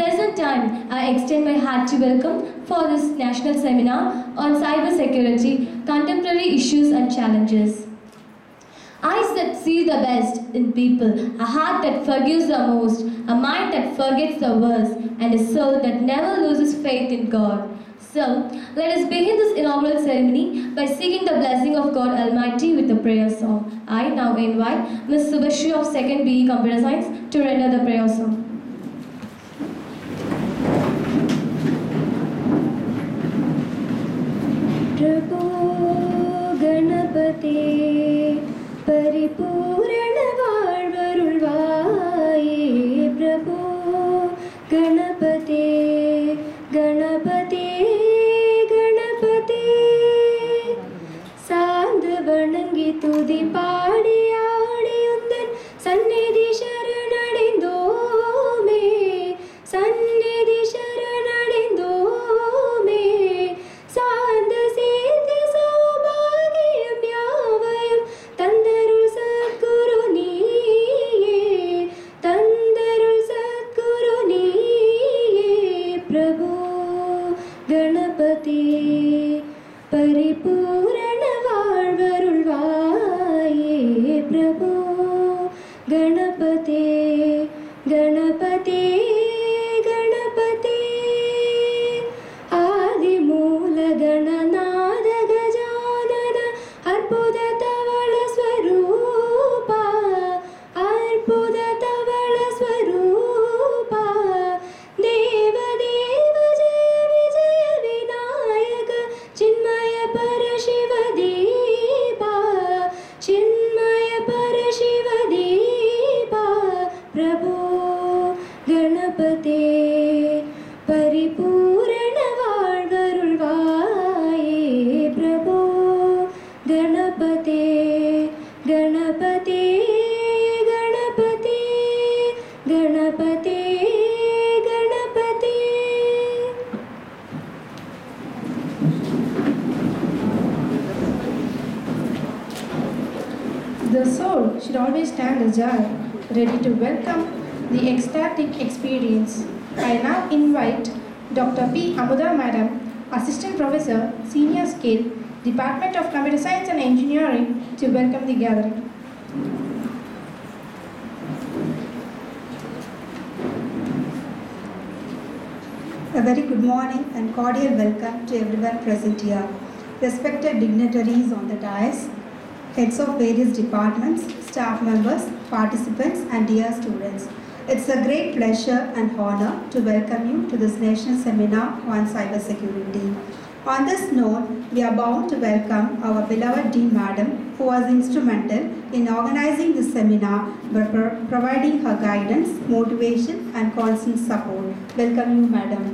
pleasant time, I extend my hearty welcome for this national seminar on cybersecurity, contemporary issues and challenges. Eyes that see the best in people, a heart that forgives the most, a mind that forgets the worst, and a soul that never loses faith in God. So, let us begin this inaugural ceremony by seeking the blessing of God Almighty with a prayer song. I now invite Ms. Subhashri of 2nd BE Computer Science to render the prayer song. Prabhu Ganapati परिपूर्ण வாழ்வருள்வாயே प्रभु गणपते गणपते गणपते சார்ந்து வணங்கி துதி பாடி ஆடி உந்தன் சந்நிதி சரணடைந்தோமே சந்நிதி சரணடைந்தோமே சார்ந்த சேர்த்து சௌபாகியம் யாவையும் தந்தருள் சத்குரு நீயே தந்தருள் சத்குரு நீயே பிரபு கணபதி பரிபூரண வாழ்வருள்வாயே பிரபு கணபதி கணபதி கணபதி ஆதி மூல கணநாத கஜானன அற்புத தவள ஸ்வரூபா அற்புத தவள ஸ்வரூபா தேவ தேவ ஜெய விஜய விநாயக சின்மய பரசிவ தீபா சின்மய பரசிவ தீபா பிரபு கணபதே பரிபூரண வாழ்வருள்வாயே பிரபு गणपते गणपते गणपते गणपते गणपते The soul should always stand agile, ready to welcome the ecstatic experience. I now invite Dr. P. Amuda Madam, Assistant Professor, Senior Scale, Department of Computer Science and Engineering, to welcome the gathering. A very good morning and cordial welcome to everyone present here. Respected dignitaries on the dais, heads of various departments, staff members, participants and dear students. It's a great pleasure and honor to welcome you to this national seminar on cybersecurity. On this note, we are bound to welcome our beloved Dean Madam, who was instrumental in organizing this seminar by providing her guidance, motivation and constant support. Welcome you, Madam.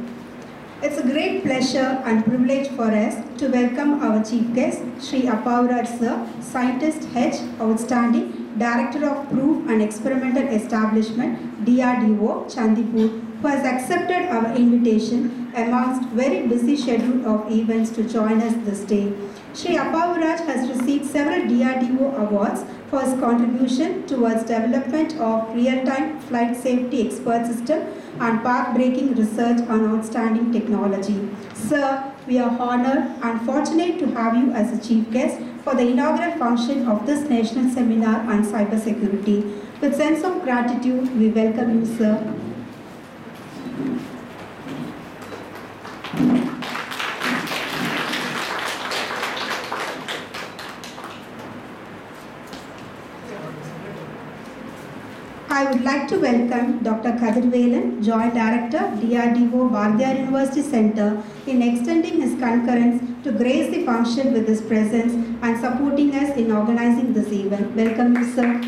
It's a great pleasure and privilege for us to welcome our chief guest, Sri Appavaraj Sir, Scientist H, Outstanding, Director of Proof and Experimental Establishment, DRDO, Chandipur, who has accepted our invitation amongst very busy schedule of events to join us this day. Sri Appavaraj has received several DRDO awards for his contribution towards development of real-time flight safety expert system and path-breaking research on outstanding technology. Sir, we are honored and fortunate to have you as a chief guest for the inaugural function of this national seminar on cybersecurity. With sense of gratitude, we welcome you, sir. I would like to welcome Dr. Kadirvelan, Joint Director, DRDO, Bardiyar University Center, in extending his concurrence to grace the function with his presence and supporting us in organizing this event. Welcome you, sir.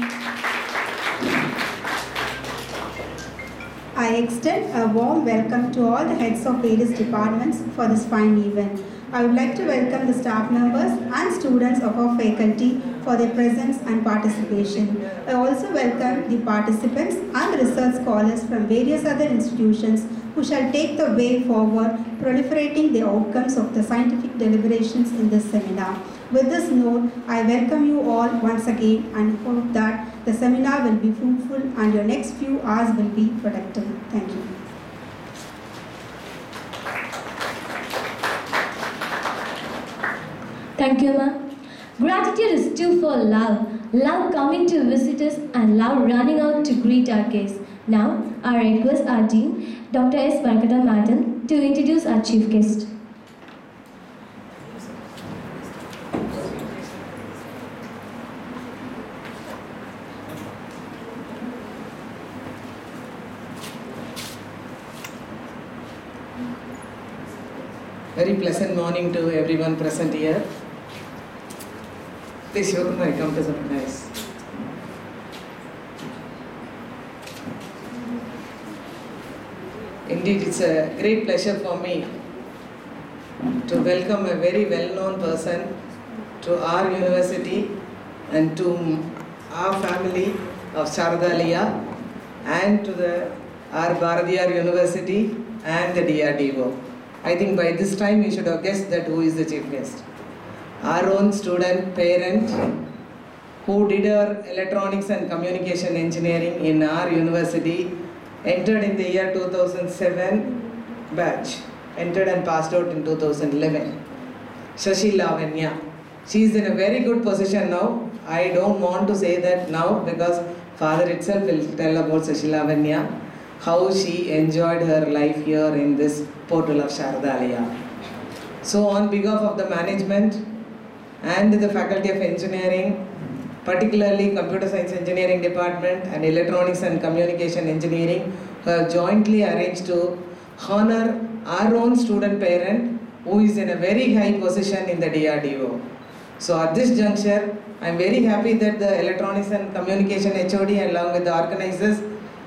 I extend a warm welcome to all the heads of various departments for this fine event. I would like to welcome the staff members and students of our faculty for their presence and participation. I also welcome the participants and research scholars from various other institutions who shall take the way forward, proliferating the outcomes of the scientific deliberations in this seminar. With this note, I welcome you all once again and hope that the seminar will be fruitful and your next few hours will be productive. Thank you. Thank you, ma'am. Gratitude is too for love. Love coming to visit us and love running out to greet our guests. Now, I request our Dean, Dr. S. Varkata Madam, to introduce our chief guest. Very pleasant morning to everyone present here. Please, Shivakumar, come to some nice. Indeed, it's a great pleasure for me to welcome a very well-known person to our university and to our family of Sharadaliya and to our Bharatiyar University and the DRDO. I think by this time you should have guessed that who is the chief guest. Our own student, parent, who did her electronics and communication engineering in our university, entered in the year 2007 batch, entered and passed out in 2011. Shashi Lavanya. She is in a very good position now. I don't want to say that now because father itself will tell about Shashi Lavanya, how she enjoyed her life here in this portal of Sharadaliya. So on behalf of the management and the Faculty of Engineering, particularly Computer Science Engineering Department and Electronics and Communication Engineering, who have jointly arranged to honor our own student parent who is in a very high position in the DRDO. So at this juncture, I am very happy that the Electronics and Communication HOD along with the organizers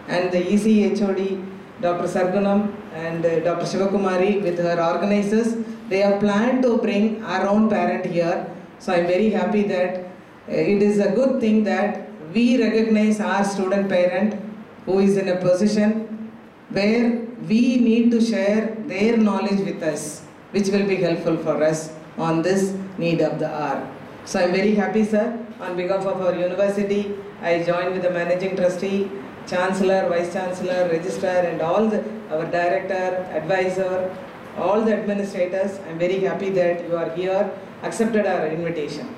and the EC HOD, Dr. Sargunam and Dr. Shivakumari with her organizers, they have planned to bring our own parent here. So I am very happy that it is a good thing that we recognize our student parent who is in a position where we need to share their knowledge with us, which will be helpful for us on this need of the hour. So I am very happy, sir. On behalf of our university, I join with the managing trustee, chancellor, vice chancellor, registrar and all our director, advisor, all the administrators. I am very happy that you are here, accepted our invitation.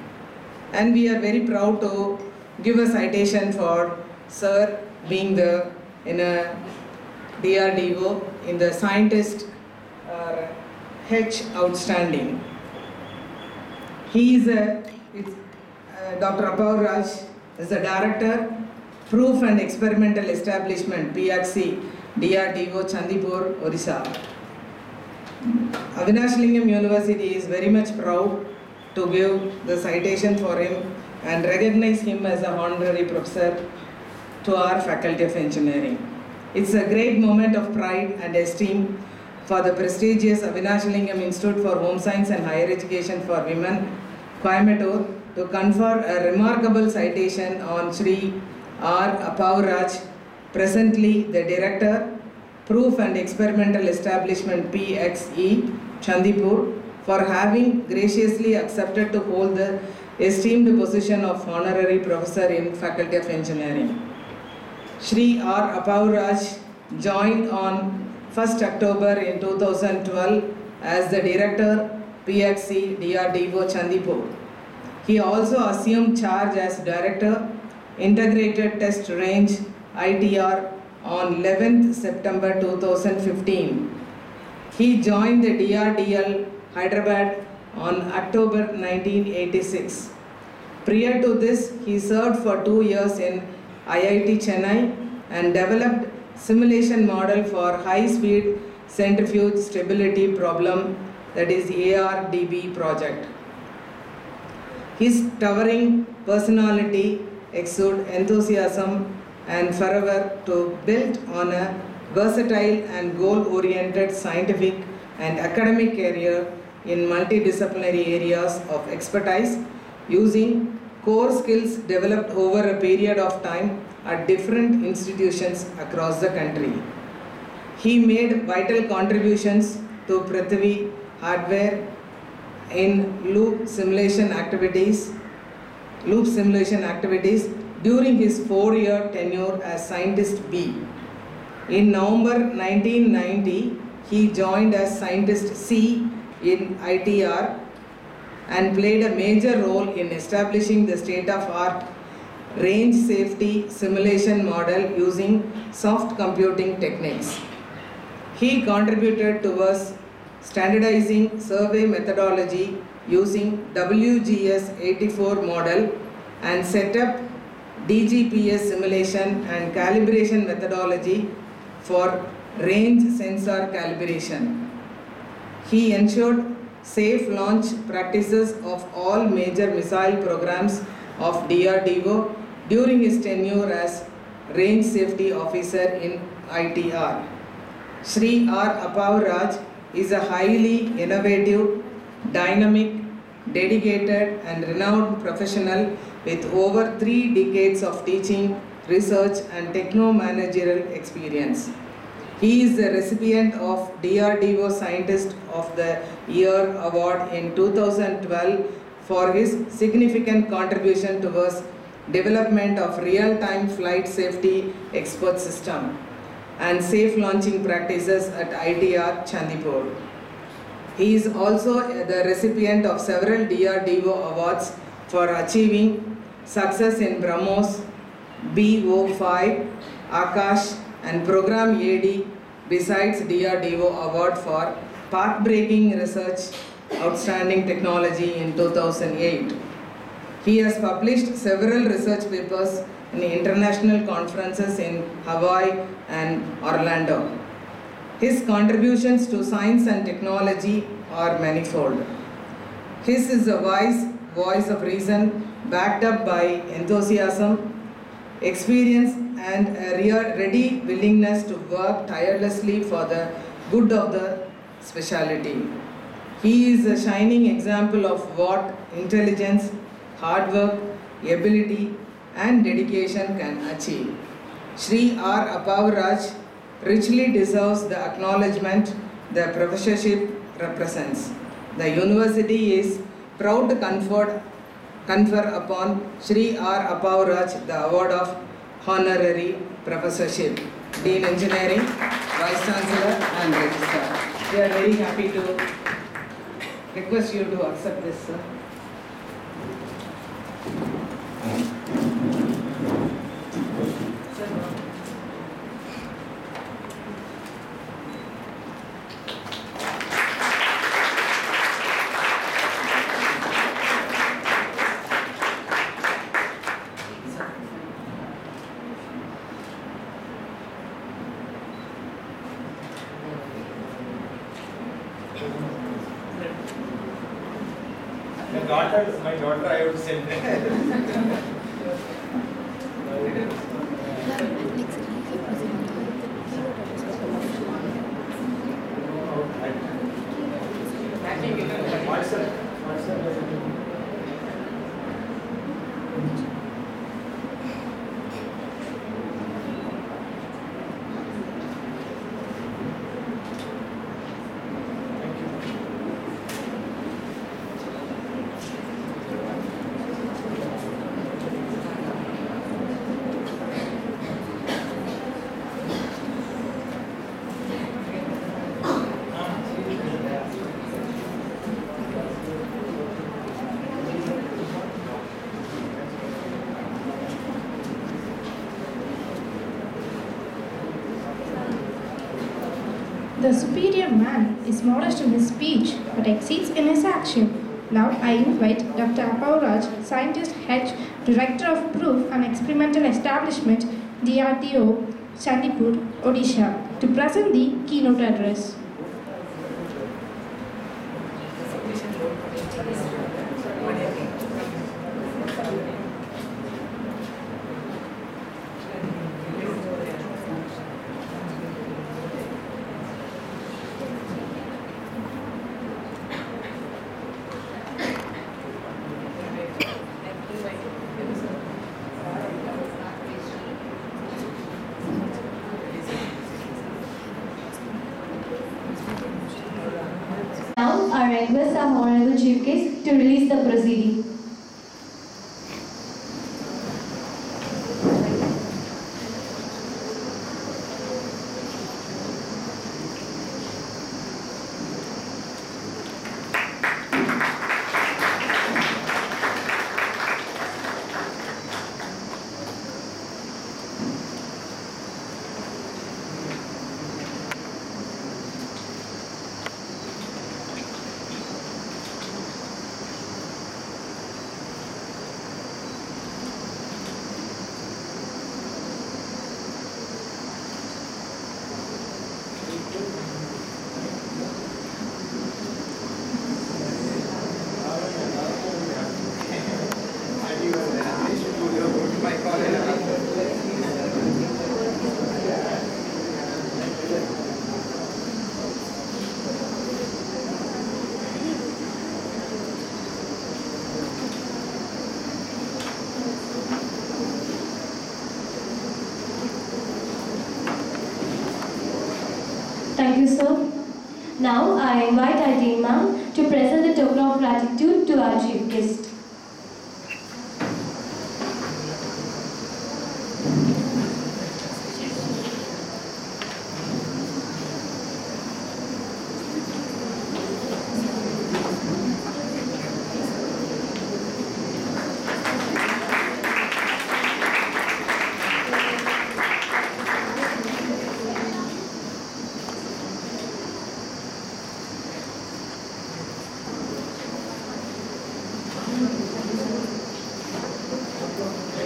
And we are very proud to give a citation for Sir being in a DRDO in the scientist H outstanding. He is Dr. Apoor Raj is the director, Proof and Experimental Establishment PXC DRDO Chandipur, Orissa. Avinash Lingam University is very much proud to give the citation for him and recognize him as an honorary professor to our Faculty of Engineering. It's a great moment of pride and esteem for the prestigious Avinash Lingam Institute for Home Science and Higher Education for Women, Coimbatore, to confer a remarkable citation on Sri R. Apoor Raj, presently the Director, Proof and Experimental Establishment PXE, Chandipur, for having graciously accepted to hold the esteemed position of Honorary Professor in Faculty of Engineering. Sri R. Apoor Raj joined on 1st October in 2012 as the Director, PXE DRDO Chandipur. He also assumed charge as Director, Integrated Test Range ITR on 11th September 2015. He joined the DRDL Hyderabad on October 1986. Prior to this, he served for 2 years in IIT Chennai and developed simulation model for high-speed centrifuge stability problem, that is ARDB project. His towering personality exudes enthusiasm and fervor to build on a versatile and goal-oriented scientific and academic career in multidisciplinary areas of expertise using core skills developed over a period of time at different institutions across the country. He made vital contributions to Prithvi hardware in loop simulation activities during his 4-year tenure as Scientist B. In November 1990, he joined as Scientist C in ITR and played a major role in establishing the state-of-art range safety simulation model using soft computing techniques. He contributed towards standardizing survey methodology using WGS 84 model and set up DGPS simulation and calibration methodology for range sensor calibration. He ensured safe launch practices of all major missile programs of DRDO during his tenure as Range Safety Officer in ITR. Shri R. Apav is a highly innovative, dynamic, dedicated and renowned professional with over 3 decades of teaching, research and techno-managerial experience. He is the recipient of DRDO Scientist of the Year Award in 2012 for his significant contribution towards development of real-time flight safety expert system and safe launching practices at ITR Chandipur. He is also the recipient of several DRDO awards for achieving success in BrahMos, BO5, Akash and Program AD, besides DRDO award for path-breaking research outstanding technology in 2008. He has published several research papers in international conferences in Hawaii and Orlando. His contributions to science and technology are manifold. His is a wise voice of reason backed up by enthusiasm, experience and a ready willingness to work tirelessly for the good of the specialty. He is a shining example of what intelligence, hard work, ability and dedication can achieve. Shri R. Apav richly deserves the acknowledgement the professorship represents. The university is proud to confer upon Shri R. Apav the award of honorary professorship, Dean Engineering, Vice Chancellor and Registrar. We are very happy to request you to accept this, sir. My daughter, I would say. The superior man is modest in his speech but exceeds in his action. Now I invite Dr. Apav Scientist Head, Director of Proof and Experimental Establishment, DRDO, Chandipur, Odisha, to present the keynote address. Now, I request our Honorable Chief Guest to release the proceeding. you, sir. Now I invite our team ma'am to present the token of gratitude to our chief guest.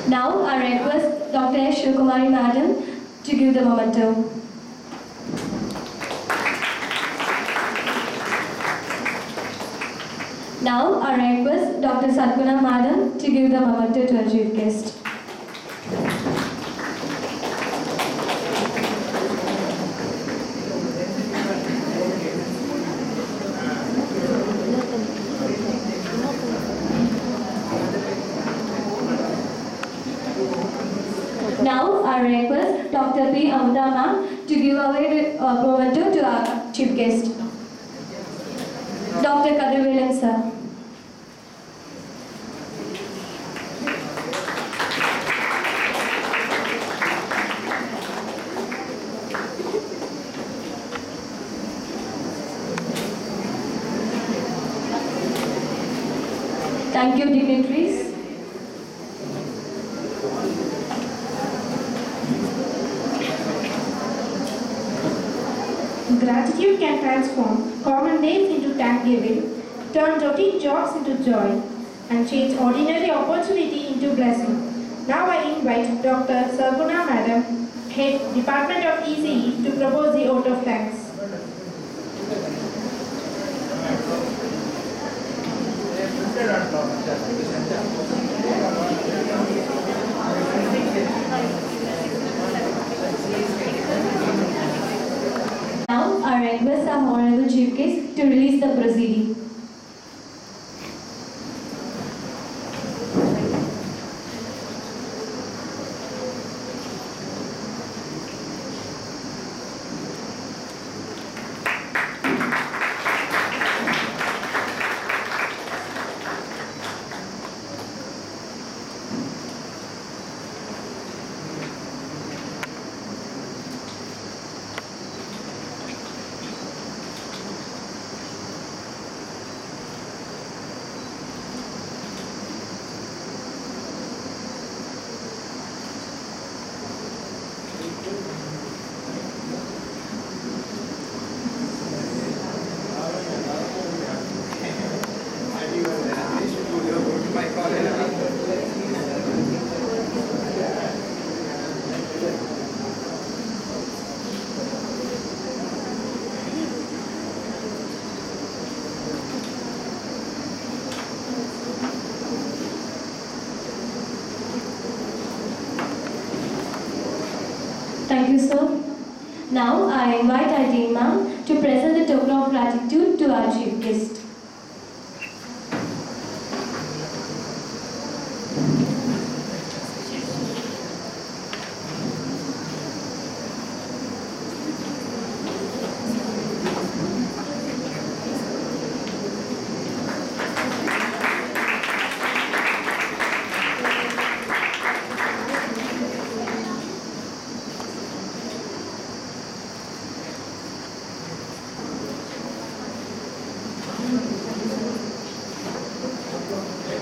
Now I request Dr. S. Shivakumari Madam to give the memento. Now I request Dr. Sadguna Madam to give the memento to our chief guest. Now I request Dr. P. Amita ma'am to give away the memento to our chief guest. Dr. Kadirvelan sir. Thank you, dignitaries. Gratitude can transform common days into thanksgiving, turn routine jobs into joy, and change ordinary opportunity into blessing. Now I invite Dr. Sarguna Madam, Head Department of ECE, to propose the vote of thanks. Now I request our Honorable Chief Guest to release the proceeding. Thank you, sir. Now I invite our team ma'am to present the token of gratitude to our chief guest.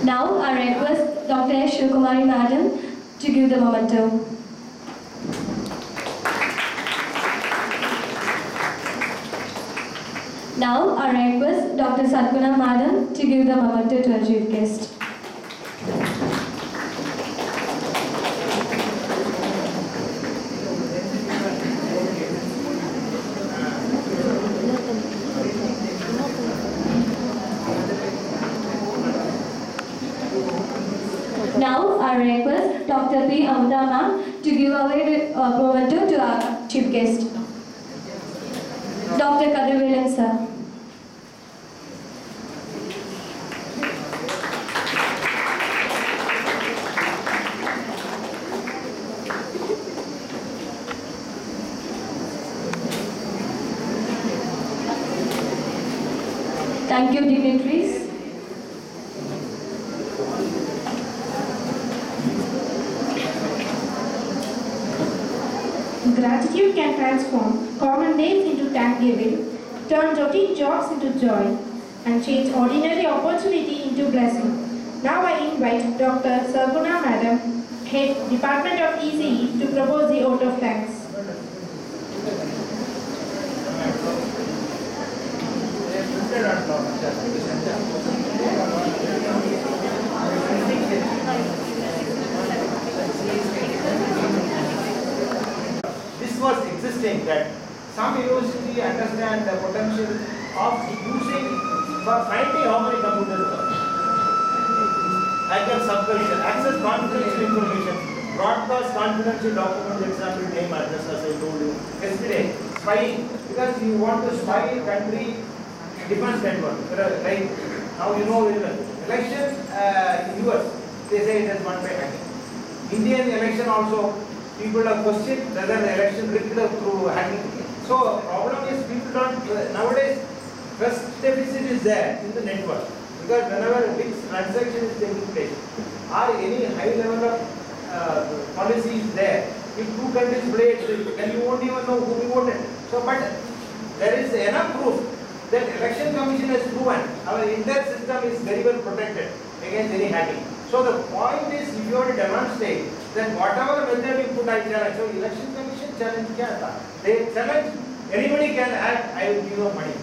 Now I request Dr. S. Shivakumari Madam to give the memento. Now I request Dr. Sadguna Madam to give the memento to our chief guest. Now I request Dr. P. Amita ma'am to give away the memento to our chief guest. Dr. Kadirvelan sir. Thank you, dignitaries. Gratitude can transform common days into thanksgiving, turn routine jobs into joy, and change ordinary opportunity into blessing. Now I invite Dr. Sarguna Madam, Head Department of ECE, to propose the vote of thanks. This was existing that some university understand the potential of using for finding how many computers are. Hacker subculture, access confidential information, broadcast confidential documents, example name, address, as I told you yesterday. Spying, because you want to spy a country defense network. Like now you know election in US, they say it is won by hacking. Indian election also, people have questioned whether the election rigged through hacking. So problem is people don't nowadays trust deficit is there in the network, because whenever a big transaction is taking place or any high level of policy is there, if two countries play it, then you won't even know who voted. So but there is enough proof that election commission has proven our entire system is very well protected against any hacking. So the point is, if you want to demonstrate that whatever method you put, I challenge. So election commission challenge kya tha? They challenge, anybody can act, I will give you money.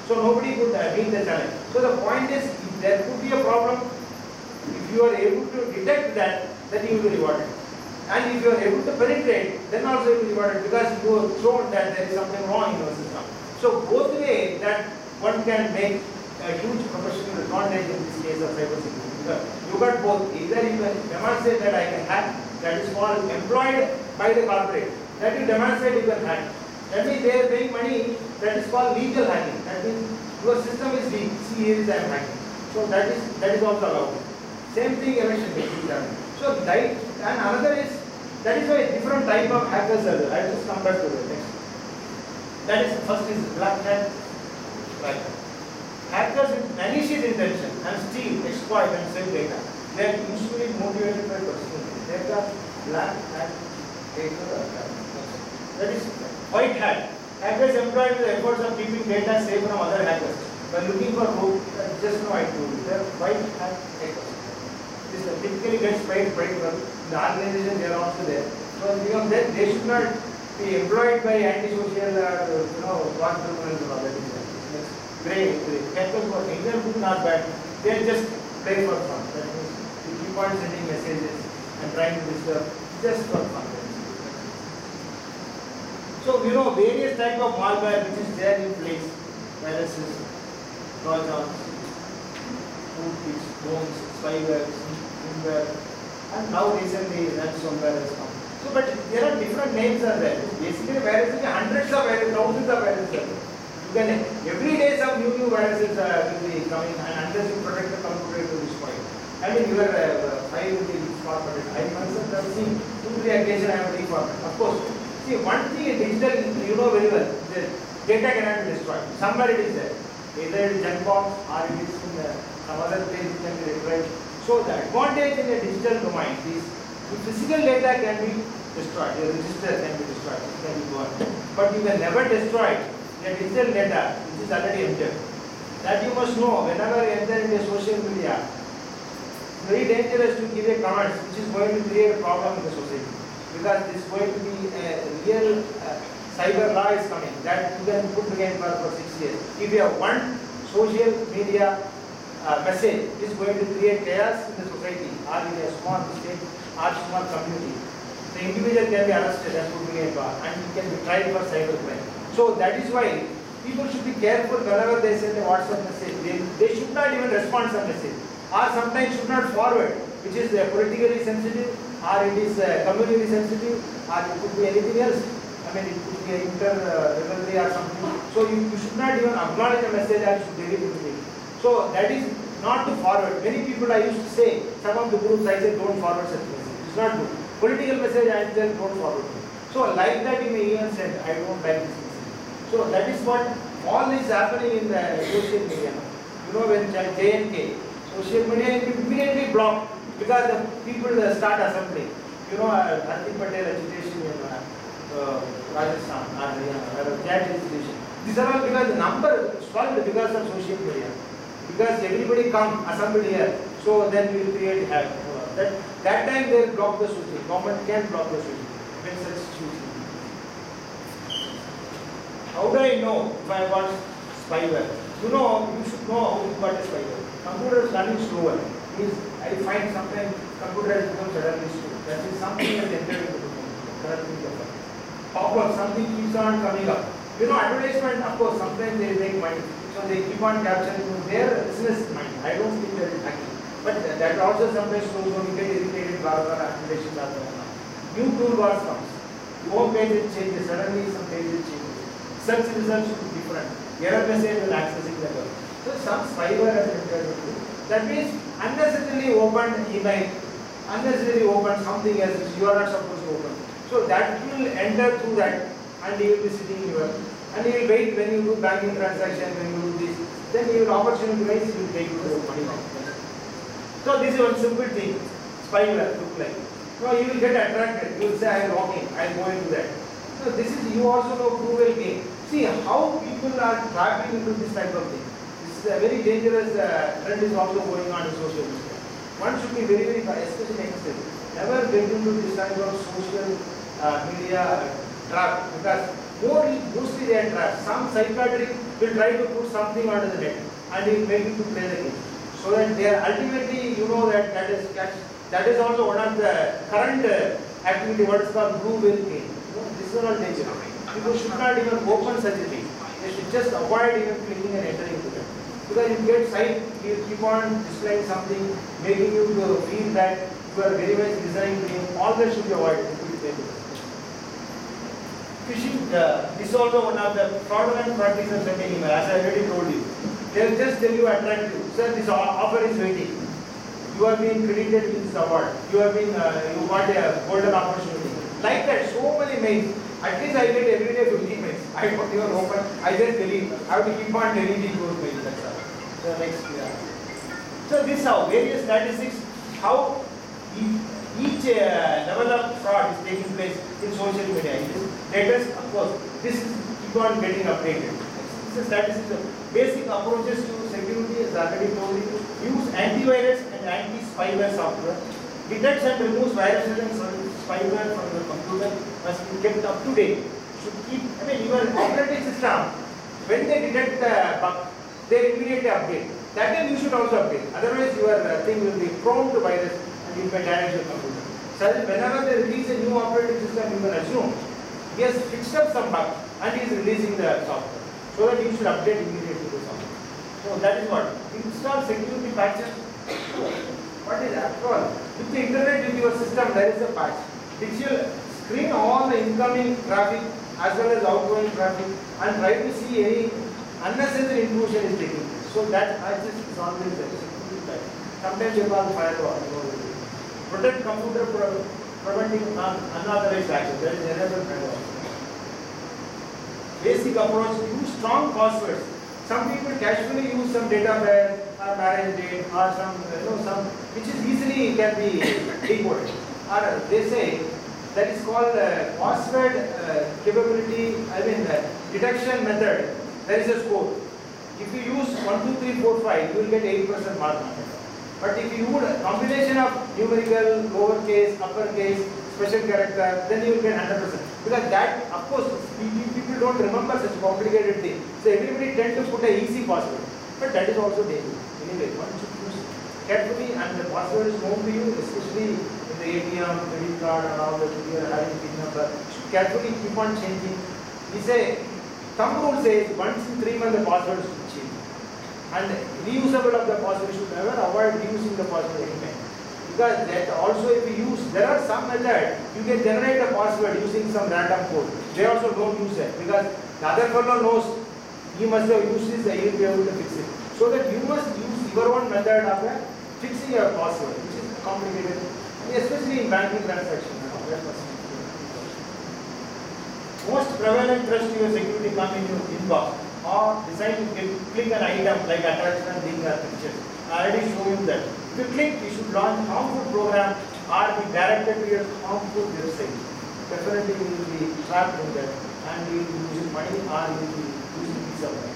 So nobody could meet the challenge. So the point is, if there could be a problem, if you are able to detect that, then you will be rewarded. And if you are able to penetrate, then also you will be rewarded, because you have shown that there is something wrong in your system. So both way that one can make a huge professional advantage in this case of cybersecurity. You got both. Either you can demonstrate that I can hack, that is called employed by the corporate. That you demonstrate you can hack. That means they are paying money, that is called legal hacking. That means your system is weak. See, here is I am hacking. So that is also allowed. Same thing election is done. So and another is, that is why different type of hackers are there. I will just come back to the next. That is, first is black hat, white hat. Hackers with malicious intention and steal, exploit and sell data. They are usually motivated by personal data, black hat, hacker. That is white hat. Hackers employed the efforts of keeping data safe from other hackers. By looking for root, just now I told you, they are white hat hackers. This typically gets paid pretty well. The organization they are also there. So because they should not be employed by antisocial war criminals and all that. Great. Hackers were neither good nor bad. They just play for fun. That means you keep on sending messages and trying to disturb just for fun. So various type of malware which is there in place. Viruses, trojans, rootkits, bones, spyware, firmware, and now recently ransomware has come. So but there are different names are there. Basically viruses, hundreds of viruses, thousands of viruses. Every day some new viruses will be coming, and unless you protect the computer, it will destroy. I mean, your file will be formatted. I myself have seen 2-3 occasions I have reformatted. Of course, see one thing in digital, you know very well, the data cannot be destroyed. Somewhere it is there. Either it is junk box or it is in some other place it can be retrieved. So the advantage in the digital domain is the physical data can be destroyed, your register can be destroyed, it can be burned. But you can never destroy the digital data which is already entered. That you must know whenever you enter into social media. It's very dangerous to give a comment which is going to create a problem in the society, because this is going to be a real cyber law is coming that you can put again for 6 years. If you have one social media message, it is going to create chaos in the society or in a small state or small community. The individual can be arrested and put again and he can be tried for cyber crime. So that is why people should be careful whenever they send a WhatsApp message. They should not even respond to the message, or sometimes should not forward, which is politically sensitive, or it is communally sensitive, or it could be anything else. I mean, it could be inter-rivalry or something. So you should not even acknowledge a message and should delete it. So that is not to forward. Many people I used to say, some of the groups I said don't forward such message. It's not good. Political message I tell don't forward. So like that you may even send, I don't like this message. So that is what all is happening in the social media. You know, when JNK, social media immediately blocked because the people start assembling. You know, Hardik Patel agitation in Rajasthan, or cat agitation. These are all because the number swelled because of social media. Because everybody come assemble here, so then we will create havoc. That time they block the social. Government can block the social when such situation. How do I know if I want spyware? You know, you should know how you got a spyware. Computer is running slower. Means I find sometimes computer has become suddenly slow. That is something has entered into the computer. Pop-up, something keeps on coming up. You know, advertisement, of course, sometimes they make money. So they keep on capturing their business mind. I don't think that is hacking. But that also sometimes shows when you get irritated, blah, blah, applications are going on. New toolbars comes. Home page changes, suddenly some pages changes. Search results should be different. Error message will accessing the web. So some spyware has entered into. That means unnecessarily opened email, unnecessarily opened something else which you are not supposed to open. So that will enter through that and he will be sitting here. And he will wait when you do banking transaction, when you do this. Then he will opportunity wise, he will take the money. So this is one simple thing. Spyware look like. No, you will get attracted. You will say, I am walking, I am going to that. So this is, you also know cruel game. See how people are trapping into this type of thing. This is a very dangerous trend is also going on in social media. One should be very, very, especially youngsters, never get into this type of social media trap because mostly they are trapped. Some psychiatric will try to put something onto the net and he will make it to play the game. So that they are ultimately, you know, that is also one of the current activity, what is called blue whale game. You know, this is all danger. People should not even open such a thing. They should just avoid even clicking and entering to them. Because you get site, you keep on displaying something, making you feel that you are very much designing game. All that should be avoided. Phishing, this is also one of the fraudulent practices of email, as I already told you. They will just tell you attractive. Sir, this offer is waiting. You have been credited with this award. You have been, you got a golden opportunity. Like that, so many mails. At least I get every day 50 mails. I don't even open. I just delete. I have to keep on deleting those mails. That's all. So next, So this is how various statistics, how each level of fraud is taking place in social media. It is latest, of course. This is keep on getting updated. This is statistics. Basic approaches to security, as already told you, use antivirus and anti-spyware software. Detects and removes viruses and spyware from your computer. Must be kept up to date. Should keep, your operating system, when they detect the bug, they immediately update. That time you should also update. Otherwise, your thing will be prone to virus and you may damage your computer. So whenever they release a new operating system, you can assume he has fixed up some bug and he is releasing the software. So that you should update immediately the software. So that is what. Install security patches. What is after all? With the internet with your system, there is a patch. Which will screen all the incoming traffic as well as outgoing traffic and try to see any unnecessary intrusion is taking place. So that patches is always there. Security patch. Sometimes you call firewall. Protect computer preventing unauthorized access. That is another firewall. Basic approach, use strong passwords. Some people casually use some data of birth or marriage date or some, some which is easily can be decoded. Or they say that is called password capability, detection method. There is a score. If you use 1, 2, 3, 4, 5, you will get 8% mark on it. But if you use a combination of numerical, lowercase, uppercase, special character, then you will get 100%. Because that, of course, people don't remember such complicated thing. So everybody tend to put a easy password. But that is also dangerous. Anyway, one should use carefully and the password is known to you, especially in the ATM, credit card and all that you are having PIN number. You should carefully keep on changing. We say, thumb rule says once in 3 months the password should change. And reusable of the password should never avoid reusing the password anyway. Because that also if you use, there are some method, you can generate a password using some random code. They also don't use it because the other fellow knows he must have used this, he will be able to fix it. So that you must use your own method of fixing your password, which is complicated, especially in banking transactions. Most prevalent threats to your security come in your inbox. or decide to click an item like attachment, link or picture. I already show you that. If you click, you should launch harmful program or be directed to a harmful website. Definitely you will be trapped in that and you will be using money or you will be using piece of that.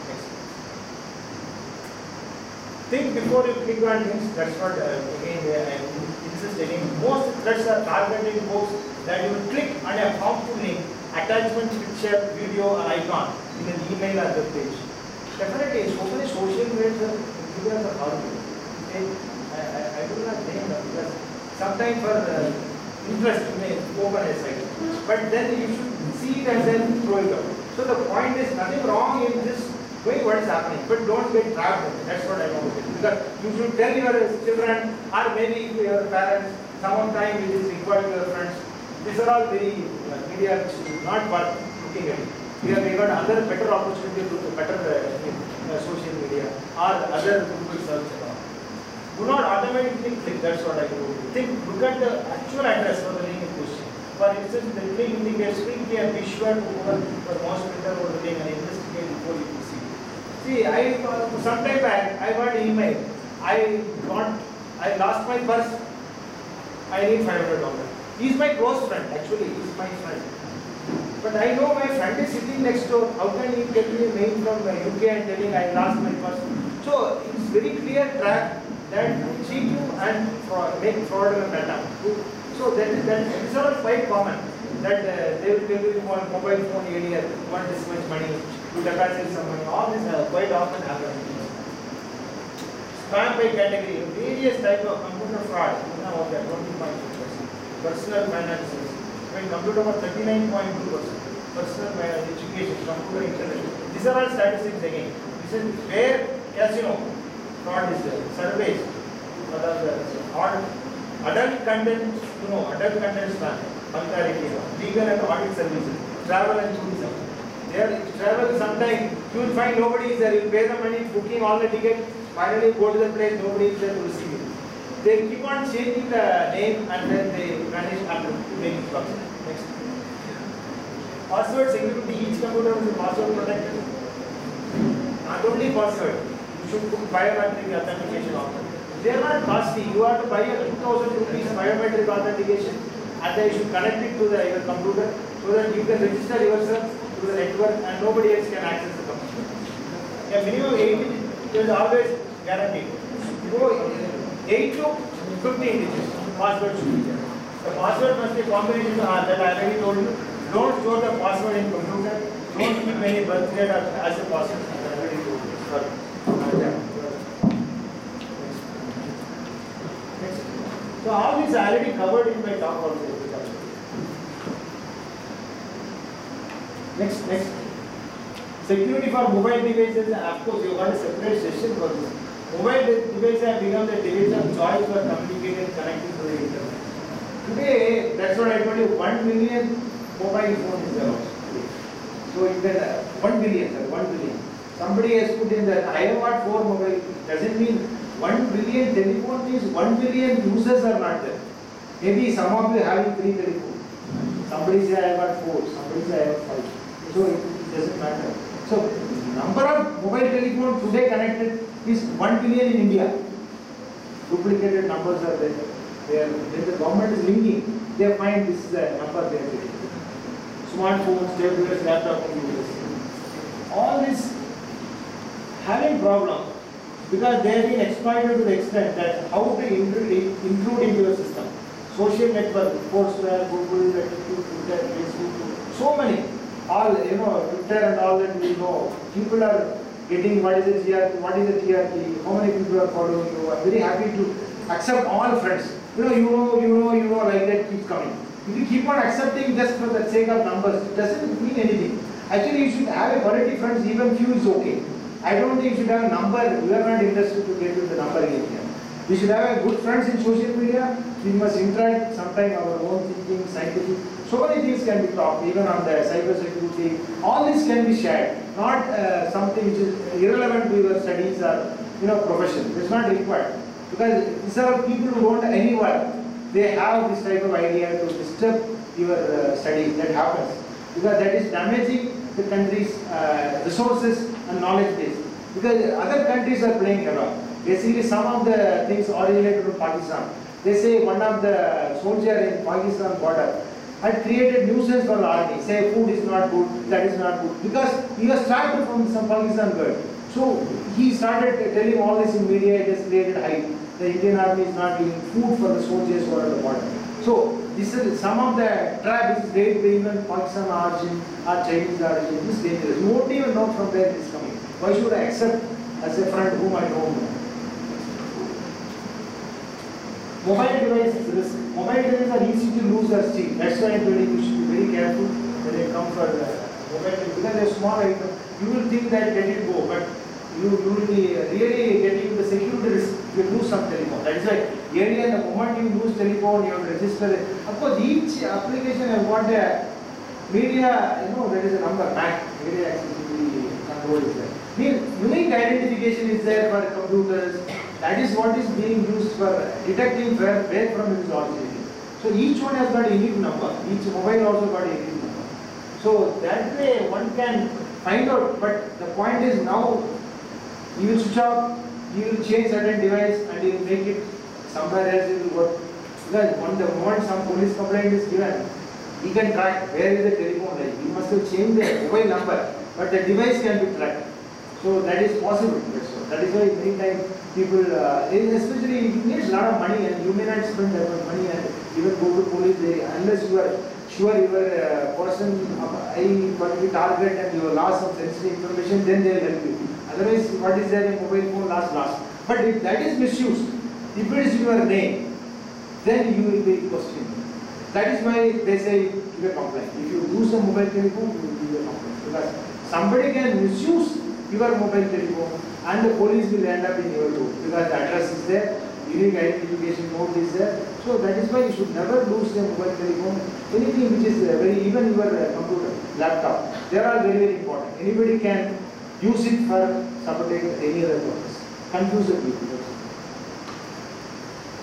Think before you click on things. That's what again I insist again. Most threats are targeting folks that you will click on a harmful link, attachment, picture, video, or icon in an email or web page. Definitely, so many social media are horrible. Okay? I do not name them because sometimes for interest you may open a site, but then you should see it and then throw it out. So the point is nothing wrong in this. Knowing what is happening, but don't get trapped in it. That's what I want to say. Because you should tell your children or maybe your parents, sometime it is required to your friends. These are all very media which is not worth looking at. We got other better opportunity to better social media or other Google search and all. Do not automatically click. That's what I do. Look at the actual address for the link in question. For instance, the link indicates click here. Be sure to open for most printer or the link and investigate before you proceed. See, some time back, I got an email. I lost my purse. I need $500. He's my close friend, actually, he's my friend. But I know my friend is sitting next door. How can he get me a mail from UK and telling I lost my purse? So, it's very clear track that cheat you and make fraudulent attempt. So, these are quite common. That they will tell you on mobile phone area, you want this much money, you deposit some money. All this quite often happens. Spam by category, various type of computer fraud. Now, okay, 20.2%. Personal finances, when computer was 39.2%. Personal education, computer intelligence. These are all statistics again. This is where, as you know, fraud is there. Surveys, adult content, adult content spam. Legal and audit services, travel and tourism. There, travel sometimes you will find nobody is there. You pay the money, booking all the tickets. Finally, go to the place, nobody is there to receive it. They keep on changing the name and then they vanish after many bucks. Next. Password security. Each computer is password protected. Not only password, you should put biometric authentication on them. They are not costly. You have to buy a 2,000 rupees biometric authentication. And then you should connect it to your computer so that you can register yourself to the network and nobody else can access the computer. A minimum 8 is always guaranteed. Go 8 to 15 digits. Password should be there. The password must be a combination that I already told you. Don't store the password in computer. Don't keep any birth date as a password. I already told you. Sorry. So all these are already covered in my talk also. Next. Security for mobile devices, of course you got a separate session for this. Mobile devices have become the device of choice for communicating and connecting to the internet. Today, that's what I told you, 1 million mobile phones is there. So you get 1 billion. Somebody has put in that I have got 4 mobile, doesn't mean 1 billion telephone means 1 billion users are not there. Maybe some of you having 3 telephones. Somebody say I have got 4, somebody say I have 5. So it doesn't matter. So number of mobile telephones today connected is 1 billion in India. Duplicated numbers are there. When the government is linking, they find this is the number they are getting. Smartphones, tablets, laptop computers. All this having problem because they have been exploited to the extent that how to intrude into your system. Social network, Foursquare, Google, Twitter, Facebook, so many. All, Twitter and all that we know. People are getting what is the TRP, how many people are following you. I'm very happy to accept all friends. You know, like that keeps coming. If you keep on accepting just for the sake of numbers, it doesn't mean anything. Actually, you should have a quality friends, even few is okay. I don't think you should have a number. We are not interested to get with the number again here. We should have a good friends in social media. We must interact, sometimes our own thinking, scientific. So many things can be talked, even on the cyber security. All this can be shared, not something which is irrelevant to your studies or profession. It's not required. Because these are people who don't any work. They have this type of idea to disturb your studies. That happens. Because that is damaging the country's resources and knowledge base. Because other countries are playing around. Basically, some of the things originated from Pakistan. They say one of the soldier in Pakistan border had created nuisance for the army. Say food is not good, that is not good. Because he was tracked from some Pakistan girl. So he started telling all this in media, it has created hype. The Indian army is not giving food for the soldiers who are at the border. So this is some of the trap is great even Pakistan origin or Chinese origin. This is dangerous. You won't even know from where it is coming. Why should I accept as a friend whom I don't know? Mobile devices risk. Mobile devices are easy to lose or steal. That's why I'm telling you should be very careful when you come for mobile device. Because they're small item, you will think that let it go, but you will be really getting the security risk if you lose some telephone. That is why earlier the moment you lose telephone, you have to register it. Of course, each application has got a media, there is a number, MAC, media accessibility control is there. Unique identification is there for computers. That is what is being used for detecting where from it is originating. So each one has got a unique number. Each mobile also got a unique number. So that way one can find out. But the point is now you will switch off, you will change certain device and you will make it somewhere else it will work. Because the moment some police complaint is given, he can track where is the telephone line. You must have changed the mobile number, but the device can be tracked. So that is possible. That is why many times people, especially it needs a lot of money and you may not spend that much money and even go to police unless you are sure you are a person I target and you lost some sensitive information, then they will help you. Otherwise, what is there in mobile phone lost. But if that is misused, if it is your name, then you will be questioned. That is why they say give a complaint. If you lose a mobile telephone, you will give a complaint. Because somebody can misuse your mobile telephone and the police will end up in your room because the address is there, unique identification code is there. So that is why you should never lose a mobile telephone. Anything which is even your computer, laptop, they are all very, very important. Anybody can use it for supporting any other purpose. Confuse the people.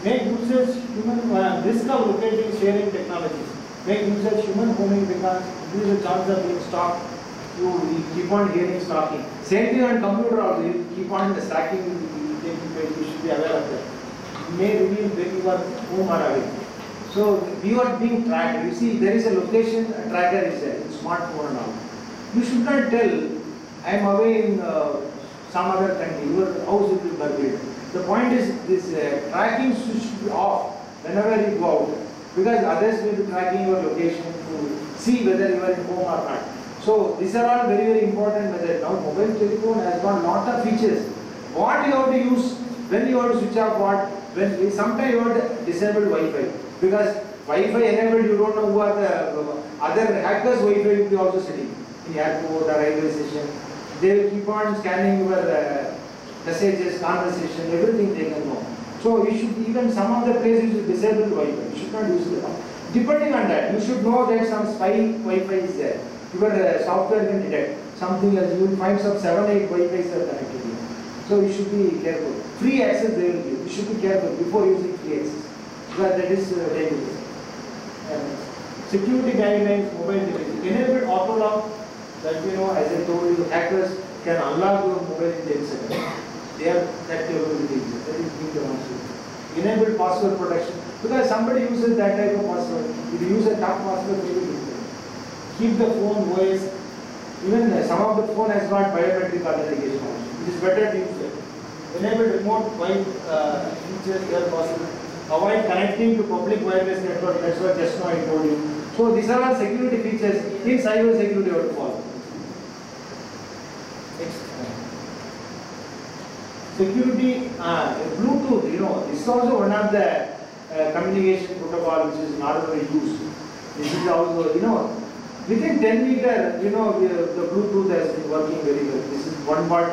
Make users human risk of locating sharing technologies. Make users human homing because increase the chance of being stalked. You keep on hearing stalking. Same thing on computer also. You keep on stacking. You should be aware of that. You may reveal where you are, whom are away. So you are being tracked. You see, there is a location tracker is there in smartphone and all. You should not tell, I am away in some other country. Your house will be buried. The point is this tracking should be off whenever you go out, because others will be tracking your location to see whether you are in home or not. So these are all very, very important methods. Now mobile telephone has got lot of features. What you have to use, when you have to switch off what, when sometimes you have to disable Wi-Fi. Because Wi-Fi enabled, you don't know who are the other hackers. Wi-Fi will be also sitting in the airport or railway station. They will keep on scanning your messages, conversation, everything they can know. So you should, even some of the places you disable Wi-Fi. You should not use it. Depending on that, you should know that some spy Wi-Fi is there. Your software can detect something else. You will find some 7-8 Wi-Fi's are connected here. So you should be careful. Free access they will give. You should be careful before using free access. Because that is dangerous. Security guidelines, mobile devices. Enable auto lock. That as I told you, hackers can unlock your mobile in 10 seconds. They have that capability. That is being demonstrated. Enable password protection. Because somebody uses that type of password. If you use a tough password, they will use it. Keep the phone voice. Even some of the phone has got biometric authentication also. It is better to use it. Enable remote wipe features where possible. Avoid connecting to public wireless network. That's what just now I told you. So these are all security features in cyber security you have to follow. Security, Bluetooth, this is also one of the communication protocol which is normally used. This is also, within 10 meter, the Bluetooth has been working very well. This is one part,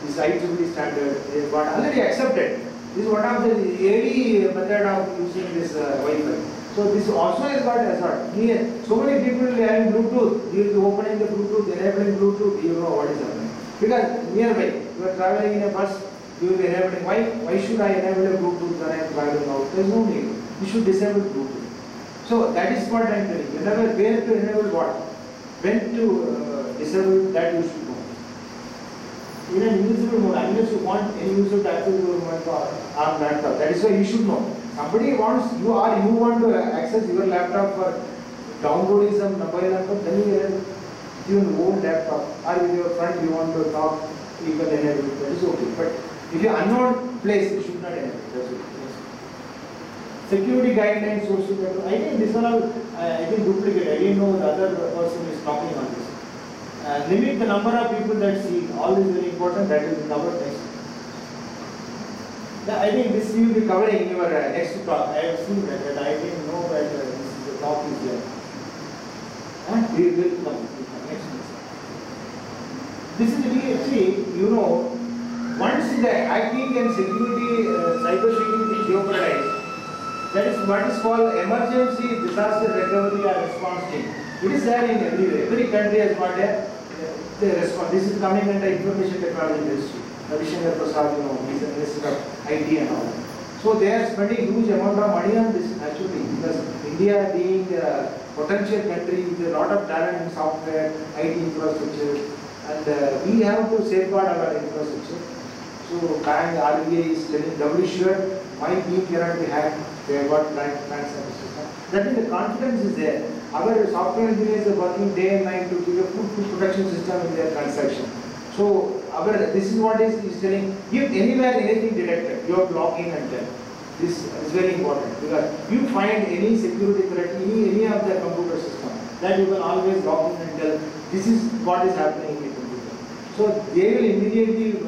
this IEEE standard, they have got already accepted. This is one of the early method of using this Wi-Fi. So this also has got hazard. Here, so many people are having Bluetooth. You will be opening the Bluetooth, enabling Bluetooth, you know what is happening. Because nearby, you are traveling in a bus, you will be enabling. Why should I enable a Bluetooth when I am traveling out? There is no need. You should disable Bluetooth. So that is what I am telling you. Whenever, where to enable what, when to disable, that you should know. in an invisible mode unless you want any user to access your laptop. That is why you should know. Somebody wants you want to access your laptop for downloading some mobile laptop, then you have your own laptop or with your friend you want to talk, you can enable it. That is okay. But if you are unknown place, you should not enable it. That's it. Security guidelines, social control. I think these are all duplicate. I didn't know the other person is talking on this. Limit the number of people that see. All is very important. That will be covered next. I think this you will be covering in your next talk. I have seen that. I didn't know that the talk is here. We will come next. This is really actually, once the hacking and security, cyber security is jeopardized, that is what is called emergency disaster recovery or response team. It is there in everywhere. Every country has got a response. This is coming under information technology industry. Ravi Shankar Prasad, he's an minister of IT and all. So they are spending huge amount of money on this actually, because India being a potential country with a lot of talent in software, IT infrastructure, and we have to safeguard our infrastructure. So bank, RBI is telling doubly sure my team cannot be hacked. They have got bank system. That means the confidence is there. Our software engineers are working day and night to give a full protection system in their transaction. So this is what is telling. If anywhere anything detected, you have to log in and tell. This is very important because you find any security threat in any of the computer system, that you can always log in and tell this is what is happening in the computer. So they will immediately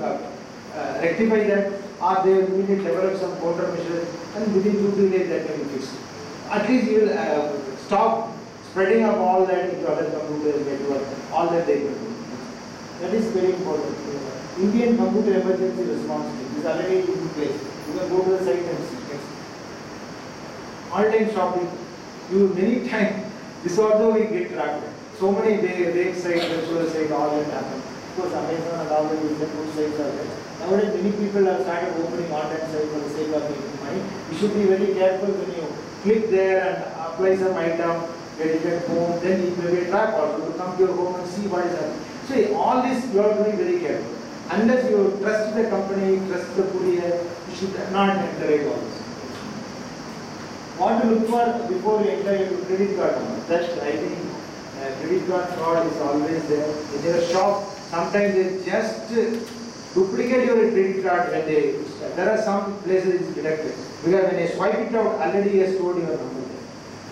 rectify that, or they will immediately develop some countermeasures, and within 2-3 days that can be fixed. At least you will stop spreading up all that into other computers, network, all that they can do. That is very important. Indian Computer Emergency Response Team is already in place. You can go to the site and see. Online shopping, many times, this also we get tracked. So many big sites, virtual sites, all that happen. Of course, Amazon and all the good sites are there. Nowadays, many people have started opening online sites for the sake of making money. You should be very careful when you click there and apply some item, get it at home, then it may be a trap also to come to your home and see what is happening. So all this you have to be very careful. Unless you trust the company, trust the courier, you should not enter all this. What to look for before you enter your credit card number? That I think credit card fraud is always there. In your shop, sometimes they just duplicate your credit card when there are some places it's detected. Because when you swipe it out, already he has stored your number there.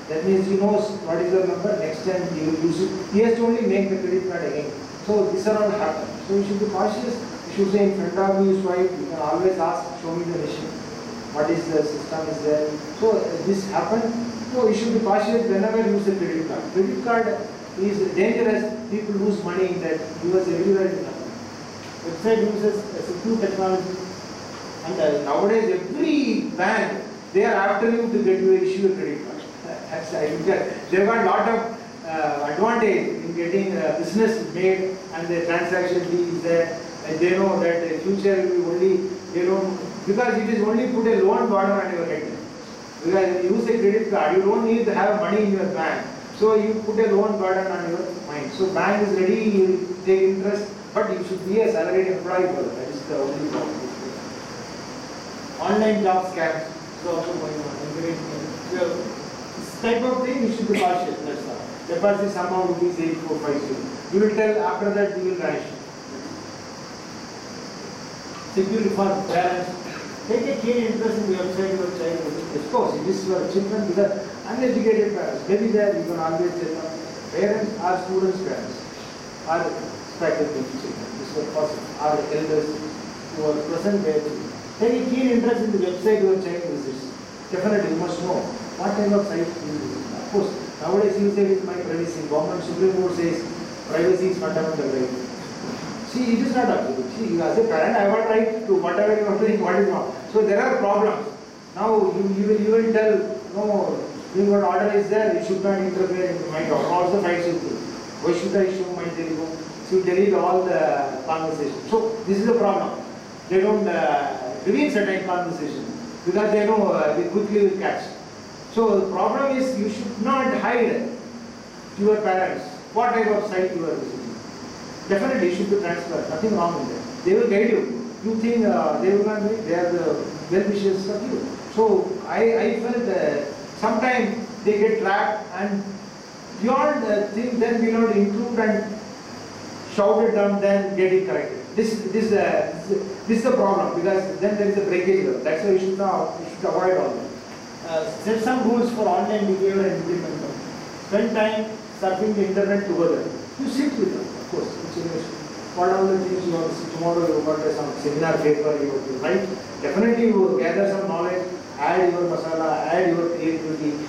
That means he knows what is your number, next time he will use it. He has to only make the credit card again. So these are all happen. So you should be cautious. You should say in front of me you swipe, you can always ask, show me the machine. What is the system is there. So this happened. So you should be cautious whenever you use a credit card. Credit card is dangerous. People lose money in that. US everywhere it happens. Website uses a secure technology. And nowadays every bank, they are after you to get you issue a credit card. They've got a lot of advantage in getting business made and the transaction fee is there. And they know that the future will be only, because it is only put a loan burden on your head. Because you use a credit card, you don't need to have money in your bank. So you put a loan burden on your mind. So bank is ready, you take interest, but you should be a salaried employee for that. That is the only problem. Online job scams is also going on. This type of thing you should be cautious. That's all. Deposit some amount rupees 8450. You will tell after that you will vanish. Security for parents. Take a keen interest in the website of your child. Of course, it is your children because uneducated parents. Maybe there you can always tell them. Parents are students' parents. Are faculty children. This is possible. Are elders who are present there. Take a keen interest in the website your child visits. Definitely you must know what kind of site you visit. Of course, nowadays you say it's my privacy. Government Supreme Court says privacy is fundamental right. See, it is not absolute. See, as a parent, I have a right to whatever you are doing, what is wrong. So there are problems. Now you will tell, no, what order is there, you should not interfere into my job. Also fights with you. Why should I show my telephone? So you delete all the conversations. So this is the problem. They don't reveal certain conversations because they know they quickly will catch. So the problem is you should not hide to your parents what type of site you are visiting. Definitely you should be transparent, nothing wrong with that. They will guide you. You think they will not be, they are the well-wishers of you. So I felt sometimes they get trapped and beyond the thing, then we not improve and shout it down, then get it corrected. This is the problem, because then there is a breakage. That's why you should avoid all that. Set some rules for online behavior and implement them. Spend time surfing the internet together. You sit with them, of course. What all the things you want to see tomorrow, you got some seminar paper you have to write. Definitely you will gather some knowledge, add your masala, add your creativity.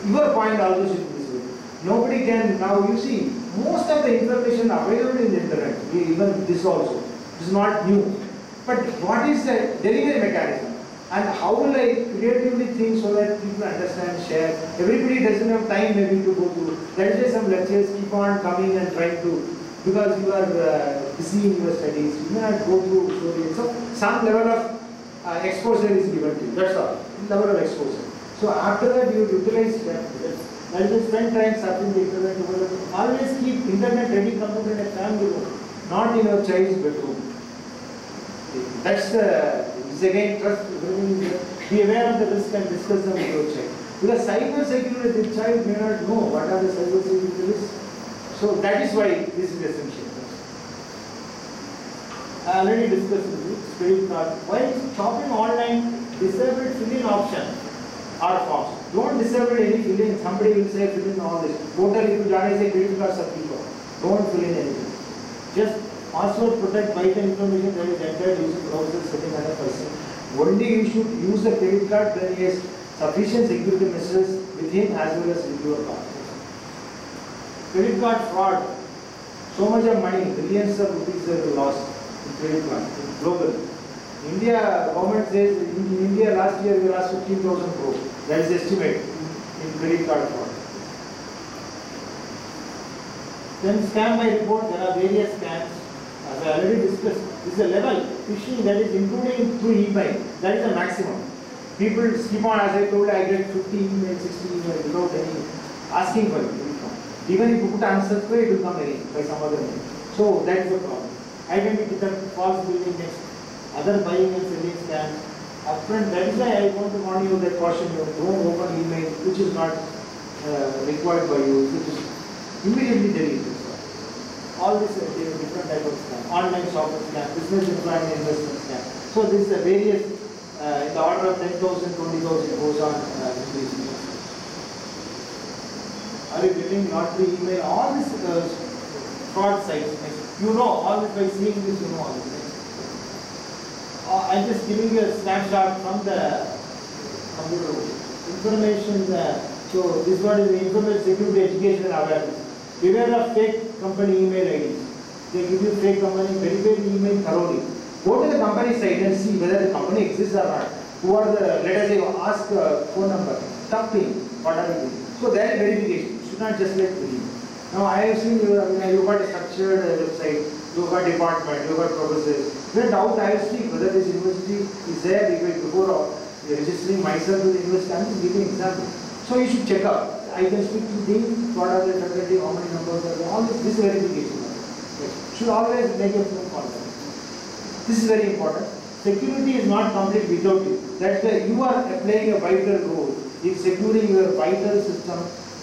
Your point also should be this way. Nobody can, now you see, most of the information available in the internet, even this also, is not new. But what is the delivery mechanism? And how will I creatively think so that people understand, share? Everybody doesn't have time maybe to go through. That is why some lectures keep on coming and trying to, because you are busy in your studies, you may not go through slowly. So some level of exposure is given to you. That's all. Level of exposure. So after that you utilize that. And you spend time surfing the internet. Always keep internet ready, computer in a family room, not in your child's bedroom. That's it's again trust. Be aware of the risk and discuss them with your child. Because cyber security, the child may not know what are the cyber security risks. So that is why this is essential. I already discussed with you, credit card. While shopping online, disable fill-in option or forms. Don't disable any fill-in. Somebody will say fill in all this. Total if you say credit card subscription. Don't fill in anything. Just password protect vital information that is entered using browser setting and a person. Only you should use the credit card when he has sufficient security measures with him as well as with your card. Credit card fraud. So much of money, billions of rupees are lost in credit card, global. India, government says in India last year we lost 15,000 crores. That is estimate in credit card fraud. Then scam by report, there are various scams. As I already discussed, this is a level phishing that is including through email. That is the maximum. People skip on, as I told, I get 50 emails, 60 emails without any asking for it. Even if you put unsubscribe, it will come again by some other name. So that is the problem. Identity theft, false billing, next, other buying and selling scams. Upfront, that is why I want to warn you that caution you, don't open email which is not required by you, which is immediately delete it. All this different type of scam. Online shopping scam, business employment investment scam. So this is a various, in the order of 10,000, 20,000 goes on increasing. Are you getting lottery email? All these fraud sites. You know all this by seeing this, you know all this. I'm just giving you a snapshot from the computer information. So this one is the information security education and awareness. Beware of fake company email IDs. They give you fake company, verify the email thoroughly. Go to the company site and see whether the company exists or not. Who are the, let us say, ask phone number, something, what are you doing? So there is verification. You should not just let believe. Now I have seen you got a structured website, you got department, you got professors. When doubt I will speak whether this university is there before registering myself to the university. I am just giving an example. So you should check out. I can speak to them, what are the faculty, how many numbers are there, all this verification. Should always make a phone call. This is very important. Security is not complete without you. That's why you are playing a vital role in securing your vital system,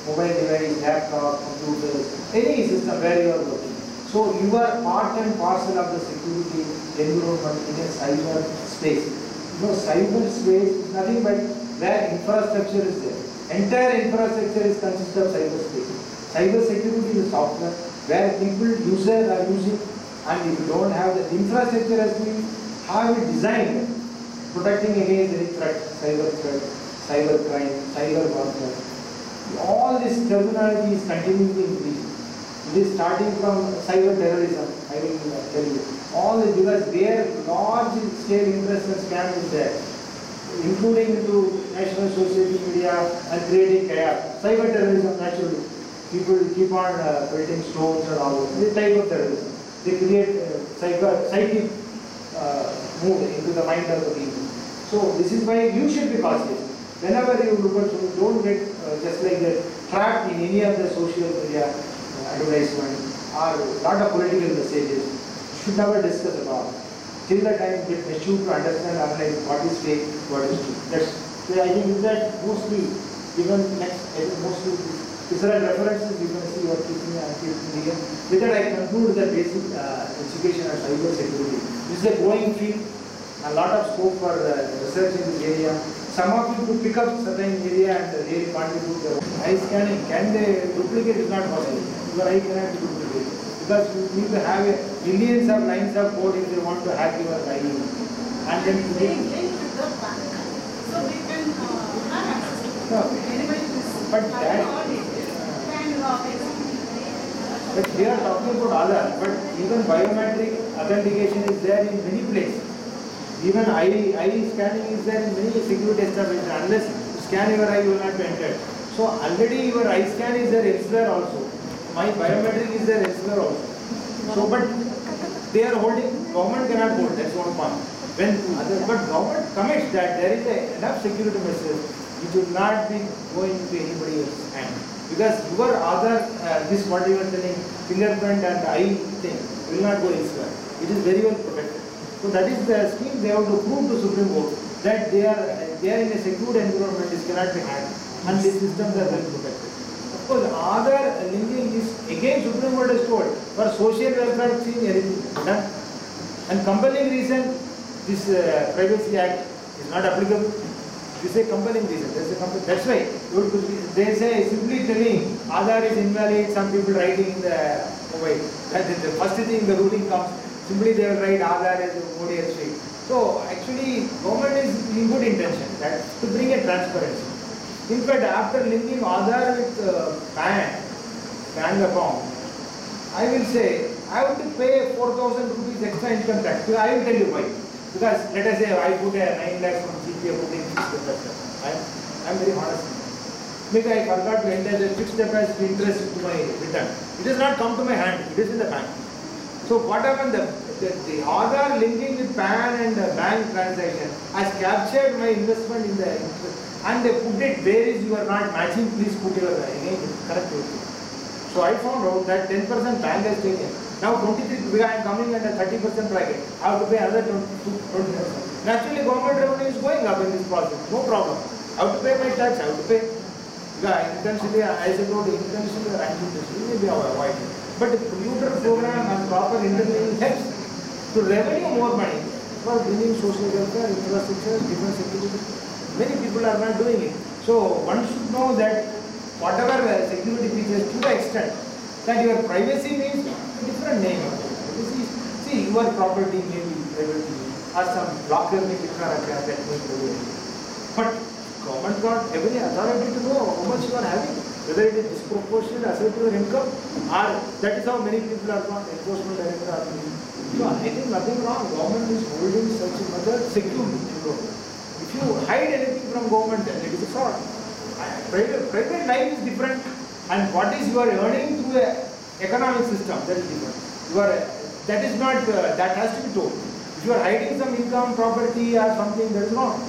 mobile device, laptop, computers, any system where you are working. So you are part and parcel of the security environment in a cyber space. You know, cyber space is nothing but where infrastructure is there. Entire infrastructure is consists of cyber space. Cyber security is software where people, users are using, and if you don't have the infrastructure has been have it designed protecting against any threat, cyber crime, cyber warfare. All this terminology is continuously increasing. It is starting from cyber terrorism, I will tell you. All this because their large scale interest and scam is there, including into national social media and creating chaos. Cyber terrorism naturally. People keep on building stones and all this type of terrorism. They create psychic move into the mind of the people. So this is why you should be cautious. Whenever you look at something, don't get just like that trapped in any of the social media advertisement or lot of political messages. You should never discuss at all. till the time they get mature to understand analyze what is fake, what is true. That's so I think that mostly even next I think mostly these are references you can see what keeping here. With that I conclude the basic education and cyber security. This is a growing field, a lot of scope for research in this area. Some of you could pick up certain area and really contribute their own. Eye scanning, can they duplicate? Is not possible. Your eye cannot be duplicated. Because you need to have millions of lines of code if they want to hack your eye. And then link with the bank. So we can have access to no. anybody who is But that, but we are talking about Aadhaar, but even biometric authentication is there in many places. Even eye scanning is there in many security establishments. Unless you scan your eye, you will not be entered. So already your eye scan is there elsewhere also. My biometric is there elsewhere also. So, but they are holding, government cannot hold, that's one point. But government commits that there is enough security measures which will not be going into anybody else's hand. Because your other, this what you are telling, fingerprint and eye thing will not go elsewhere. It is very well protected. So that is the scheme they have to prove to Supreme Court that they are in a secure environment, this cannot be hacked and these systems are well protected. Of course, other linking is again Supreme Court has told for social welfare scheme everything done. And compelling reason, this Privacy Act is not applicable. This is a compelling reason. That's why they say simply telling Aadhaar is invalid. Some people writing in the mobile. The first thing the ruling comes, simply they will write Aadhaar as ODSV. So actually, government is in good intention that to bring a transparency. In fact, after linking Aadhaar with bank account, I will say I have to pay 4,000 rupees extra income tax. I will tell you why. Because let us say I put a 9 lakhs from CPA putting fixed deposit. I am very honest. Maybe I forgot to enter the fixed deposit interest to my return. It does not come to my hand, it is in the bank. So what happened, the Aadhaar linking with PAN and the bank transaction has captured my investment in the interest. And they put it where is you are not matching, please put your again correct. So I found out that 10% bank has taken. Now 23, I am coming at a 30% bracket. I have to pay another 20%. Naturally, government revenue is going up in this process. No problem. I have to pay my tax. I have to pay. Intentionally, as I told you, intentionally or unintentionally, maybe I will avoid it. But the computer program and proper interlinking helps to revenue more money for bringing social welfare, infrastructure, defense security. Many people are not doing it. So one should know that whatever security features to the extent that your privacy means different name. See, your property may be privacy or some blocker may be that may be privacy. But government got every authority to know how much you are having, whether it is disproportionate asset to your income or that is how many people are not enforcement director are doing. So I think nothing wrong. Government is holding such a method securely. If you hide anything from government, then it is a fraud. Private life is different, and what is you are earning through a economic system, that is different. That is not that has to be told. If you are hiding some income, property, or something, that is wrong.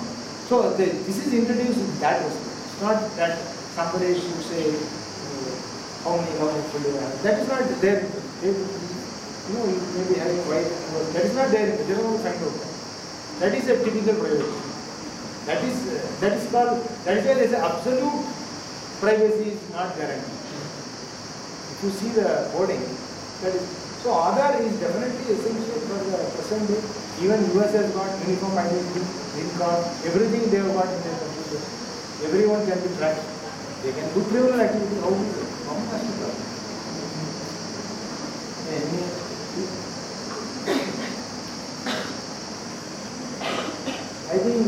So this is introduced in that respect. It's not that somebody should say how many should you have. That is not there. You may be having wife. That is not there. They don't find out. That is a typical privacy. That is called. That is why there is absolute privacy is not guaranteed. If you see the wording, that is. So Aadhaar is definitely essential for the present day. Even US has got uniform identity, green card, everything they have got in their computer. Everyone can be tracked. They can do criminal activity. How is it? How much is that? I think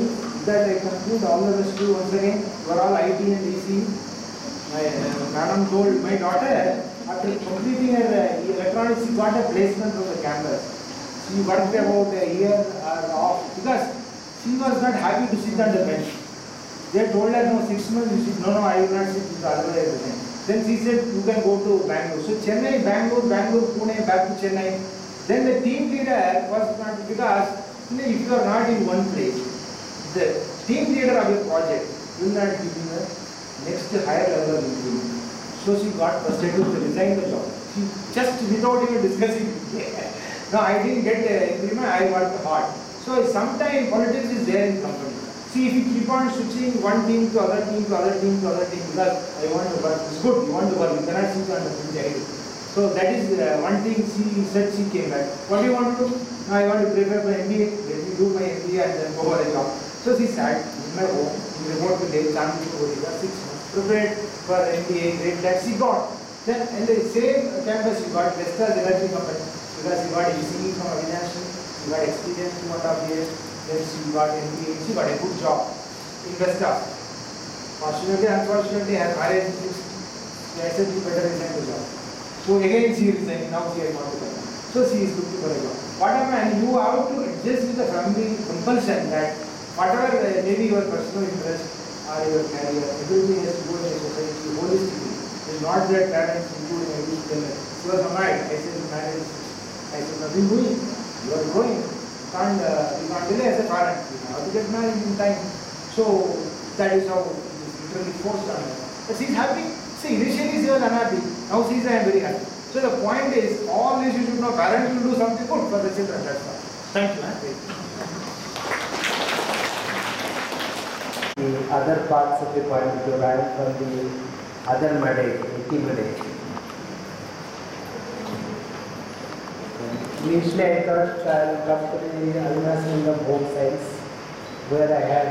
that I conclude all the rest of you once again. We are all IT and DC. My madam told my daughter, after completing her electronics, she got a placement from the campus. She worked about a year or off because she was not happy to sit on the bench. They told her, no, 6 months, you sit. No, I will not sit with the other way. Then she said, you can go to Bangalore. So Chennai, Bangalore, Pune, back to Chennai. Then the team leader was not, because if you are not in one place, the team leader of your project will not give you the next higher level of increment. So she got frustrated to resign the job. She just without even discussing. No, I didn't get increment, I worked hard. So sometimes politics is there in company. See, if you keep on switching one team to other team to other team to other team, because I want to work, it's good, you want to work, you cannot sit on the bench. So that is one thing she said. She came back. What do you want to do? No, I want to prepare for MBA. Let me do my MBA and then go for a job. So she sat in my home, in remote village, Chandipur, 6 months, prepared for MBA, great that she got. Then in the same campus, she got Vestas Energy Company because she got ECE from Avinash, she got experience 2.5 years, then she got MBA, she got a good job in Vestas. Fortunately, unfortunately, her marriage is, I said, you better resign the job. So again she resigned, now she has not to. So she is looking for a job. What happened? You have to adjust with the family compulsion that whatever maybe your personal interest or your career, everything has to go in a society holistically. It's not that parents include every children. You are married. I said marriage. I said nothing doing. You are growing. You can't delay as a parent. You have to get married in time. So that is how it is literally forced on her. But she is happy. See, initially she was unhappy. Now she is very happy. So the point is, all this you should know. Parents will do something good for the children. That's all. Thank you. The other parts of the Coimbatore, I am from the other Madai, Iti Madai. Initially I thought I will come to the Avinash of home science, where I had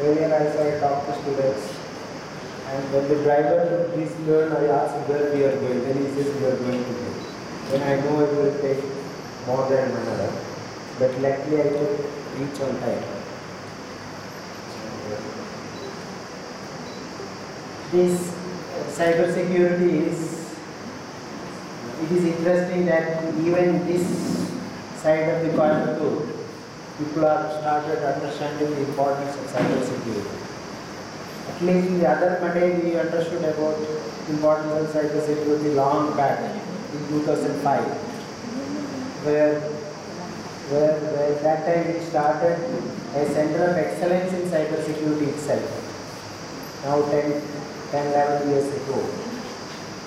earlier also I talked to students. And when the driver took this turn, I asked where we are going. Then he says we are going to go. Then I know it will take more than 1 hour. But luckily I could reach on time. This cyber security it is interesting that even this side of the Coimbatore, people have started understanding the importance of cyber security. At least in the other Madai we understood about the importance of cyber security long back in 2005, where that time we started a center of excellence in cyber security itself. Now 10-11 years ago.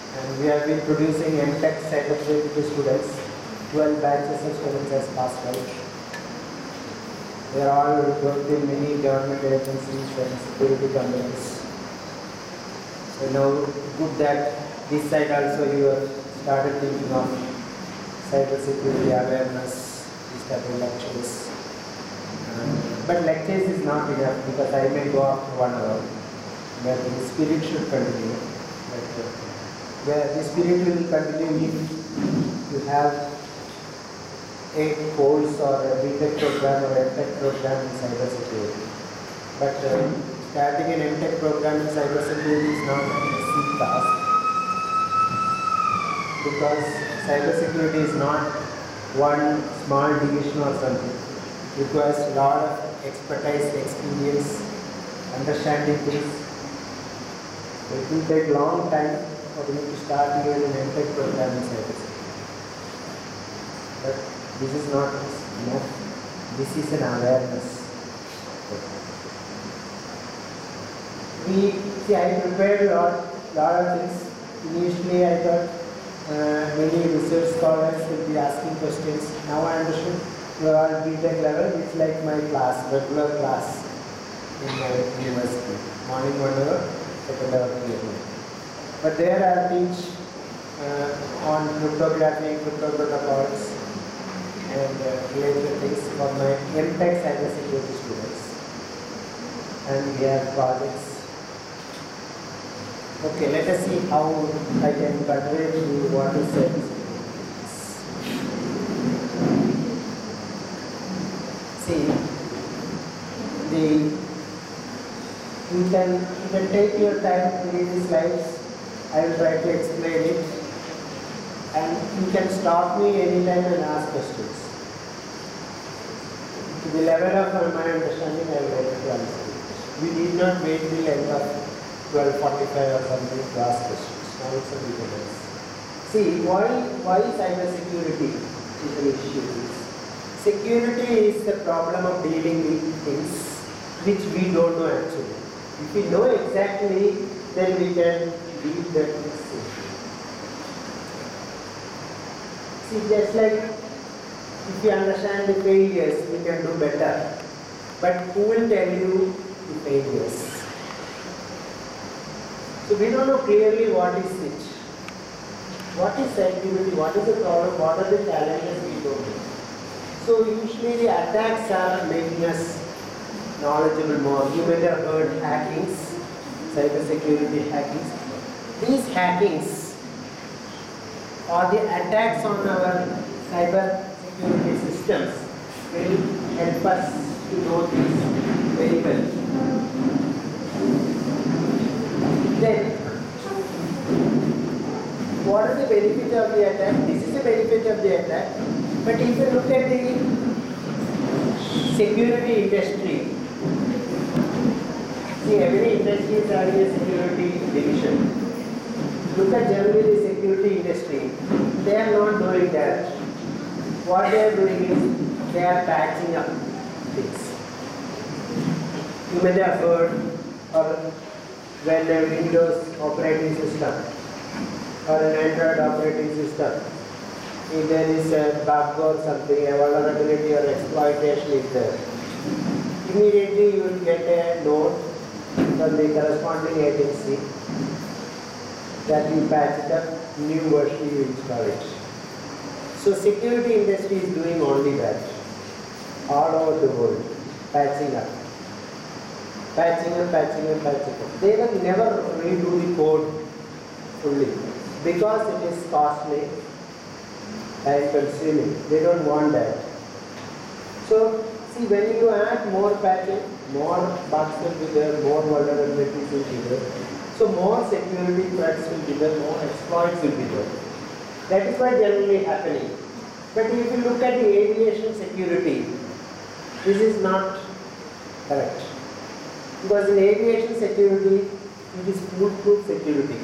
And we have been producing MTech cyber security students, 12 batches of students as passed out. They are all worked in many government agencies and security companies. So now good that this side also you have started thinking of cyber security awareness, these type of lectures. But lectures is not enough because I may go up to 1 hour. But the spirit should continue. Where the spirit will continue if you have a course or a BTech program or a MTech program in cyber security. But starting an MTech program in cyber security is not an easy task because cyber security is not one small division or something. It requires a lot of expertise, experience, understanding things. It will take a long time for you to start even an MTech program in cybersecurity. But this is not enough. This is an awareness. I prepared a lot of things. Initially I thought many research scholars will be asking questions. Now I understood you are at BTech level. It's like my class, regular class in my university. Morning 1 hour, second hour 3 hours. But there I teach on cryptography, crypto protocols, and related things for my MTech cybersecurity students. And we have projects. Okay, let us see how I can convey to you what is said. See, you can take your time to read the slides. I will try to explain it. And you can stop me anytime and ask questions. To the level of my understanding, I will try to answer it. We need not wait till end of 12:45 or something to ask questions. Now it's a bit less. See, why cyber security is an issue? Security is the problem of dealing with things which we don't know actually. If we know exactly, then we can deal that with safety. See, just like If you understand the failures, you can do better. But who will tell you the failures? So we don't know clearly what is it. What is security? What is the problem? What are the challenges we don't know? So usually the attacks are making us knowledgeable more. You may have heard hackings, cyber security hackings. These hackings or the attacks on our cyber security systems will help us to know this very well. Then, what are the benefits of the attack? This is the benefit of the attack. But if you look at the security industry, see, every industry is having a security division. Look at generally the security industry. They are not doing that. What they are doing is they are patching up things. You may have heard or when a Windows operating system or an Android operating system, if there is a bug or something, a vulnerability or exploitation is there, immediately you will get a note from the corresponding agency that you patch it up, new version you install it. So security industry is doing only that, all over the world, patching up. Patching up. They will never redo the code fully because it is costly and consuming. They don't want that. So, see, when you add more patching, more bugs will be there, more vulnerabilities will be there. So, more security threats will be there, more exploits will be there. That is what generally happening. But if you look at the aviation security, this is not correct. Because in aviation security, it is foolproof security.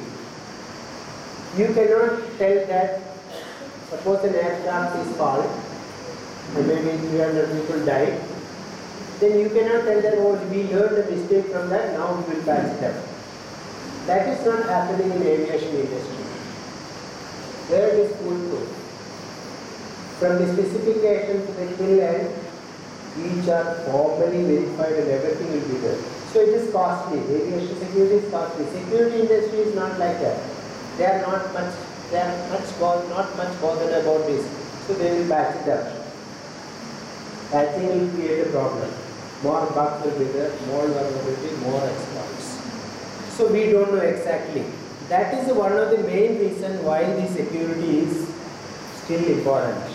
You cannot tell that, suppose an aircraft is falling, and maybe 300 people died, then you cannot tell that, oh, we learned a mistake from that, now we will patch it up. That is not happening in aviation industry. There it is foolproof. From the specification to the kill end, each are formally verified and everything will be there. So it is costly. Aviation security is costly. Security industry is not like that. They are not much bothered about this. So they will patch it up. Patching will create a problem. More bugs will be there, more vulnerability, more exploits. So we don't know exactly. That is one of the main reasons why the security is still important.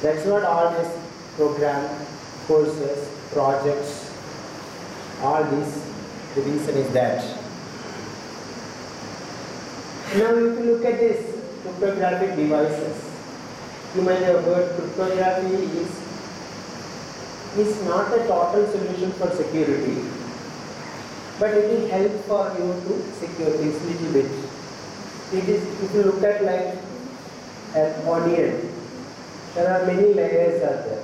That's what all this program, courses, projects, all this, the reason is that. Now if you look at this cryptographic devices, you might have heard cryptography is not a total solution for security, but it will help for you to secure this little bit. It is, if you look at like an onion, there are many layers are there.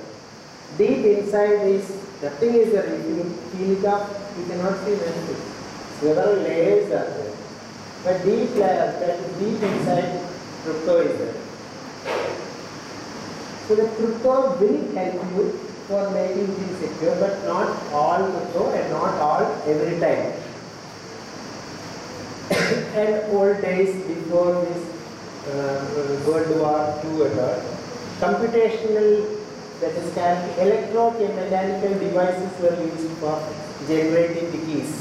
Deep inside this, nothing is there. If you peel it up, you cannot see anything. Several layers are there. But deep layer, that is deep inside, crypto is there. So the crypto will help you for making things secure, but not all crypto and not all every time. And old days before this World War II and all, computational, that is electromechanical devices were used for generating the keys.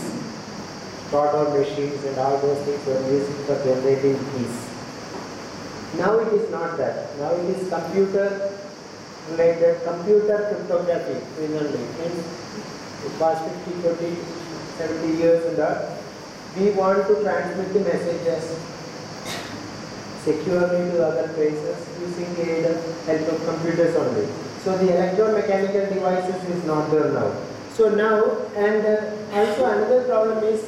Proton machines and all those things were used for generating keys. Now it is not that. Now it is computer related, computer cryptography. Recently, in the past 50, 40, 70 years and all, we want to transmit the messages securely to other places using the help of computers only. So the electromechanical devices is not there now. So now, and also another problem is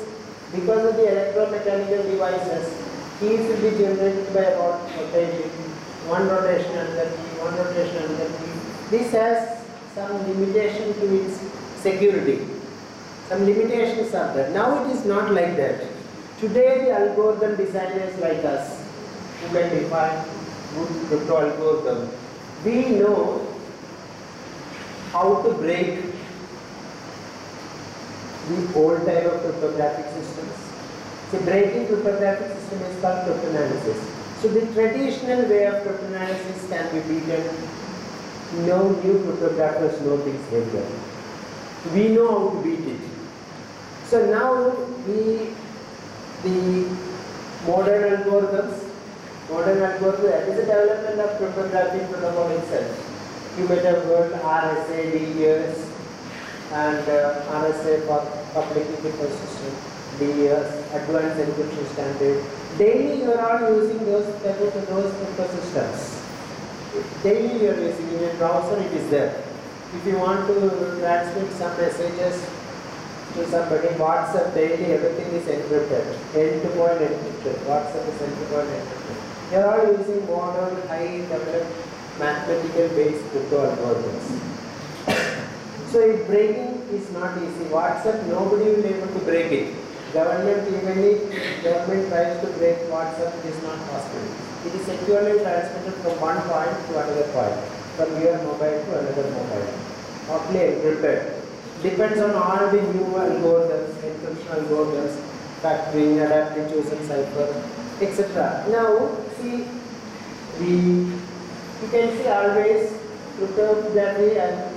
because of the electromechanical devices, keys will be generated by rotation, one rotation another key, one rotation another key. This has some limitation to its security. Some limitations are there. Now it is not like that. Today the algorithm designers like us, who can define good crypto algorithm, we know how to break the old type of cryptographic systems. See, breaking cryptographic system is called cryptanalysis. So the traditional way of cryptanalysis can be beaten. No new cryptographers know things very well. We know how to beat it. So now the modern algorithms, that is the development of cryptographic protocol itself. You might have heard RSA, DES, and RSA for public key system, DES, advanced encryption standard. Daily you are all using those crypto systems. Daily you are using in your browser, it is there. If you want to transmit some messages to somebody, WhatsApp daily, everything is encrypted, end-to-point encrypted. WhatsApp is end-to-point encrypted. You are all using modern, high-developed, mathematical-based crypto algorithms. So if breaking is not easy, WhatsApp, nobody will be able to break it. Government, even if government tries to break WhatsApp, it is not possible. It is securely transmitted from one point to another point, from your mobile to another mobile. Totally encrypted. Depends on all the new algorithms, encryption algorithms, factoring, adaptive chosen cipher, etc. Now, see, you can see always cryptography and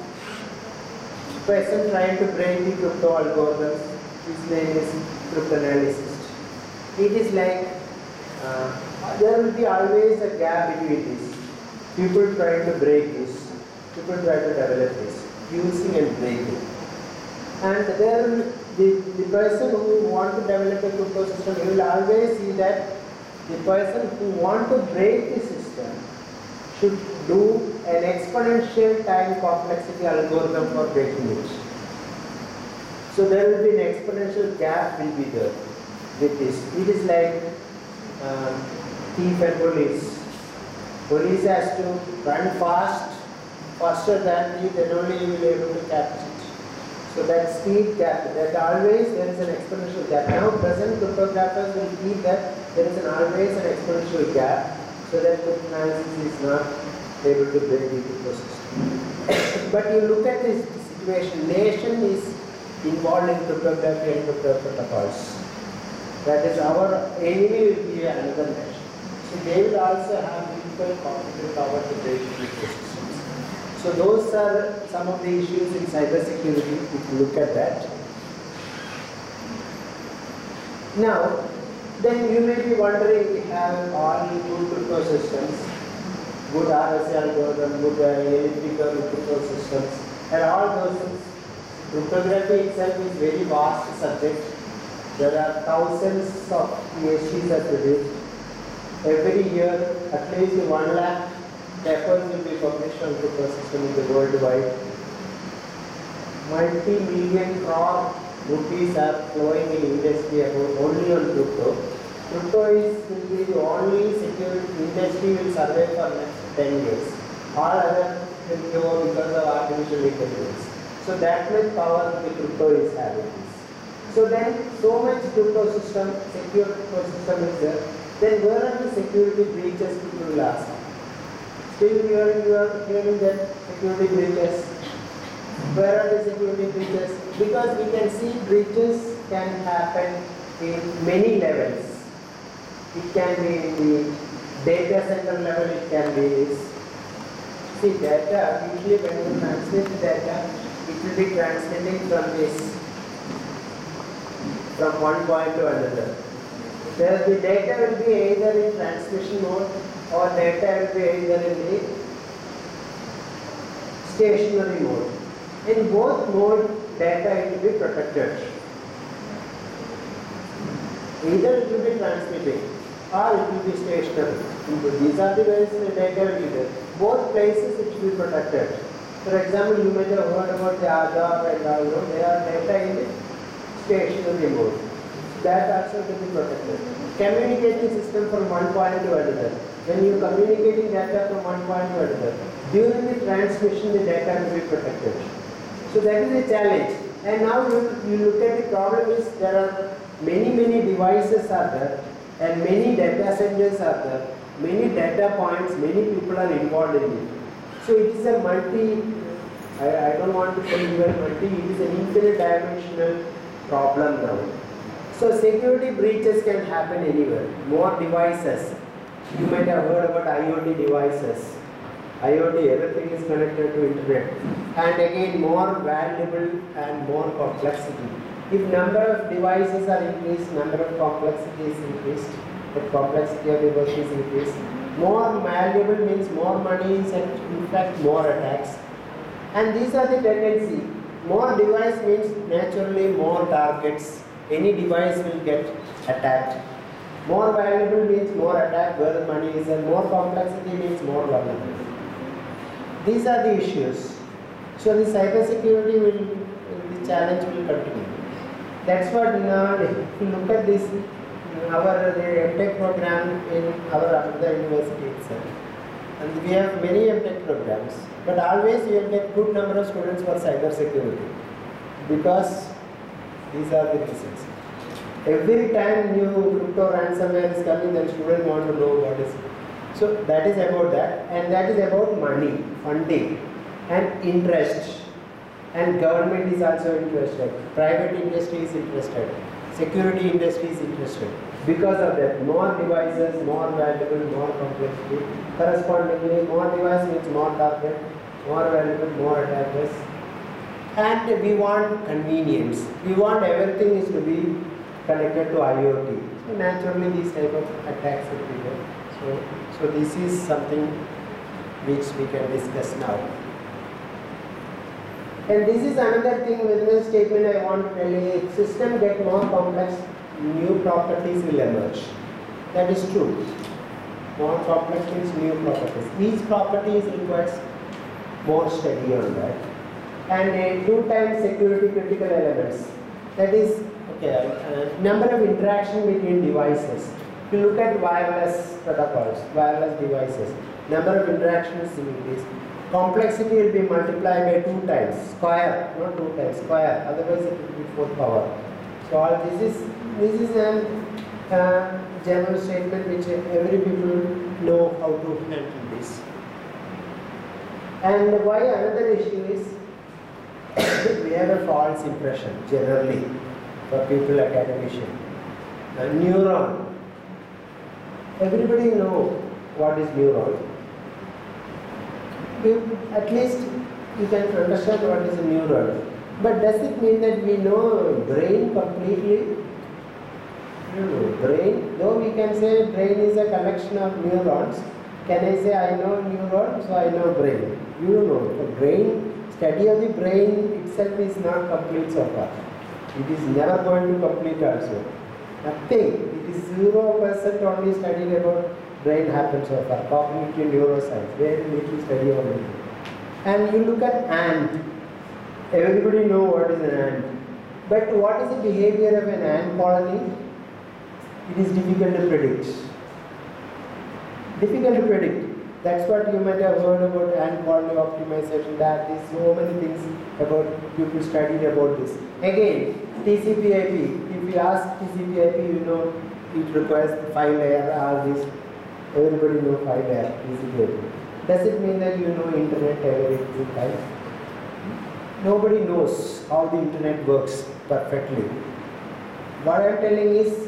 person trying to break the crypto algorithms. His name is cryptanalyst. It is like there will be always a gap between this. People trying to break this, people try to develop this, using and breaking. And there, the person who want to develop a crypto system, you will always see that the person who want to break the system should do an exponential time complexity algorithm for breaking it. So there will be an exponential gap will be there with this. It is like thief and police. Police has to run faster than thief, then only you will be able to catch it. So that speed gap, that always there is an exponential gap. Now present cryptographers will keep that there is always an exponential gap, so that cryptanalysis is not able to break the crypto system. But you look at this situation, nation is involved in cryptography and crypto protocols. That is, our enemy will be another nation. So they will also have equal competitive power to break the crypto systems. So those are some of the issues in cybersecurity if you look at that. Now, then you may be wondering, we have all good crypto systems, good RSA algorithm, good elliptical crypto systems, and all those things. Cryptography itself is very vast subject. There are thousands of PhDs are produced. Every year, at least 1 lakh papers will be published on crypto system in the worldwide. Multi-million crore rupees are flowing in industry only on crypto. Crypto will be the only security industry will survive for next 10 years. All other will go because of artificial intelligence. So that much power the crypto is having. So then, so much crypto system, secure crypto system is there. Then where are the security breaches, people will ask. Still you are hearing that security breaches. Where are the security breaches? Because we can see breaches can happen in many levels. It can be in the data center level, it can be this. See, data, usually when you transmit data, it will be transmitting from one point to another. The data will be either in transmission mode or data will be either in the stationary mode. In both modes, data will be protected. Either it will be transmitting or it will be stationary. These are the ways the data will be there. Both places it will be protected. For example, you might have heard about the Aadhaar and all, they are data in the stationary mode. That also will be protected. Communicating system from one point to another. When you are communicating data from one point to another, during the transmission the data will be protected. So that is a challenge. And now you look at the problem is there are many devices are there and many data centers are there, many data points, many people are involved in it. So it is a I don't want to say even multi, it is an infinite dimensional problem now. So security breaches can happen anywhere. More devices. You might have heard about IoT devices. IoT, everything is connected to internet. And again, more valuable and more complexity. If number of devices are increased, number of complexity is increased. The complexity of the work is increased. More valuable means more money and in fact more attacks. And these are the tendency. More device means naturally more targets. Any device will get attacked. More valuable means more attack where the money is, and more complexity means more vulnerability. These are the issues. So the cybersecurity the challenge will continue. That's what now, if you look at this, the MTech program in our Amrita University itself. And we have many MTech programs, but always we will get good number of students for cybersecurity because these are the reasons. Every time new crypto ransomware is coming, then students want to know what is it. So that is about that, and that is about money, funding, and interest. And government is also interested. Private industry is interested. Security industry is interested. Because of that, more devices, more valuable, more complexity. Correspondingly, more device means more target, more valuable, more attackers. And we want convenience. We want everything is to be connected to IoT. So naturally, these type of attacks will be there. So this is something which we can discuss now. And this is another thing within the statement I want to tell you. If system get more complex, new properties will emerge. That is true. More complex means new properties. Each properties requires more study on that. And 2 times security critical elements. That is, number of interaction between devices. If you look at wireless protocols, wireless devices, number of interactions increase. Complexity will be multiplied by 2 times, square, not 2 times, square, otherwise it will be 4th power. So all this is a general statement which every people know how to handle this. And why another issue is, we have a false impression generally for people academician. A neuron. Everybody know what is neuron. At least you can understand what is a neuron. But does it mean that we know brain completely? No. Brain, though we can say brain is a collection of neurons. Can I say I know neuron, so I know brain? You don't know. The brain, study of the brain itself is not complete so far. It is never going to complete also. Nothing. It is 0% only studied about brain happens so far. Cognitive neuroscience, very little study on it. And you look at ant. Everybody know what is an ant. But what is the behavior of an ant colony? It is difficult to predict. Difficult to predict. That's what you might have heard about ant colony optimization. That is so many things about people studied about this. Again, TCP/IP. If you ask TCP/IP, you know it requires 5-layer, all this. Everybody know 5-layer TCP/IP. Does it mean that you know internet everything time? Nobody knows how the internet works perfectly. What I am telling is,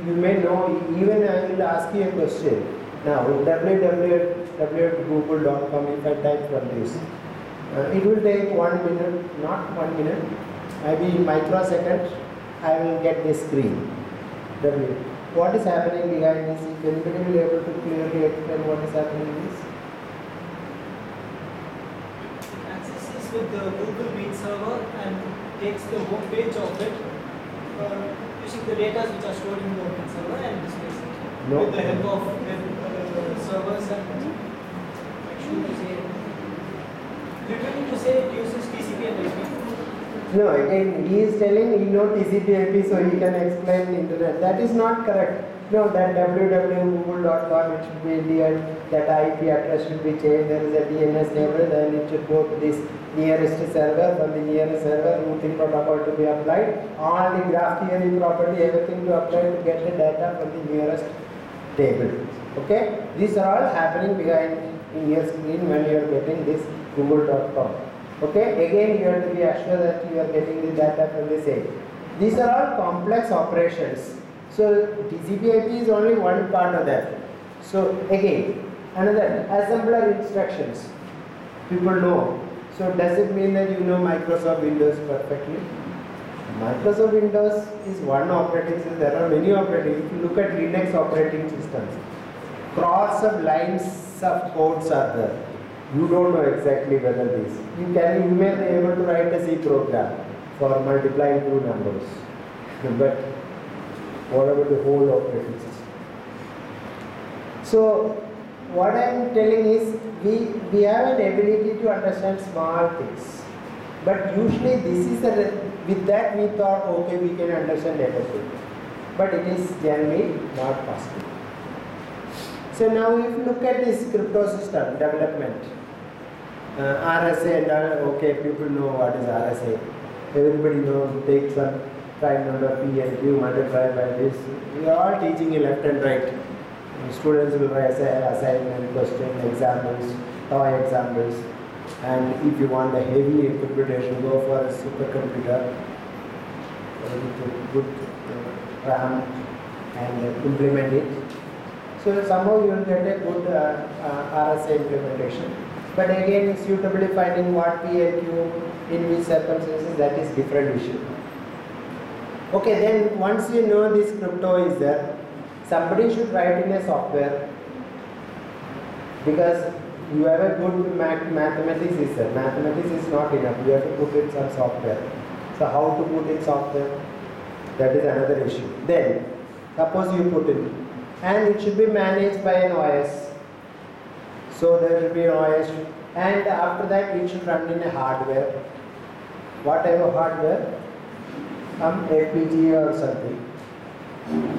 you may know, even I will ask you a question. Now, www.google.com, if I type from this, it will take 1 minute, not 1 minute, maybe microsecond, I will get this screen. What is happening behind this? If anybody will be able to clearly explain what is happening in this? Accesses with the Google Meet server and takes the home page of it using the data which are stored in the Google server and displays it with the help of servers and actually to say, literally to say it uses TCP and IP. No, again, he is telling he knows TCP/IP, so he can explain internet. That is not correct. No, that www.google.com, it should be Indian, that IP address should be changed, there is a DNS server, then it should go to this nearest server, from the nearest server, routing protocol to be applied, all the graph theory property, everything to apply to get the data from the nearest table. Okay? These are all happening behind in your screen when you are getting this google.com. Okay, again you have to be assured that you are getting the data from the same. These are all complex operations. So TCP/IP is only one part of that. So again, another assembler instructions. People know. So does it mean that you know Microsoft Windows perfectly? Microsoft Windows is one operating system. There are many operating. If you look at Linux operating systems, crores of lines of codes are there. You don't know exactly whether this. You may be able to write a C program for multiplying two numbers. But what about the whole operating system? So what I am telling is we have an ability to understand small things. But usually this is with that we thought, okay, we can understand everything. But it is generally not possible. So now if you look at this crypto system development, RSA and all, okay, people know what is RSA. Everybody knows, take some prime number P and Q, multiply by this. We are all teaching you left and right. Students will write assignment, question, examples, toy examples. And if you want a heavy interpretation, go for a supercomputer with good RAM and implement it. So somehow you will get a good RSA implementation. But again, suitably finding what P and Q in which circumstances, that is different issue. Okay, then once you know this crypto is there, somebody should write in a software, because you have a good mathematics is there. Mathematics is not enough. You have to put in some software. So how to put in software? That is another issue. Then suppose you put in, and it should be managed by an OS. So there will be an OS, and after that it should run in a hardware. What type of hardware? Some FPGA or something.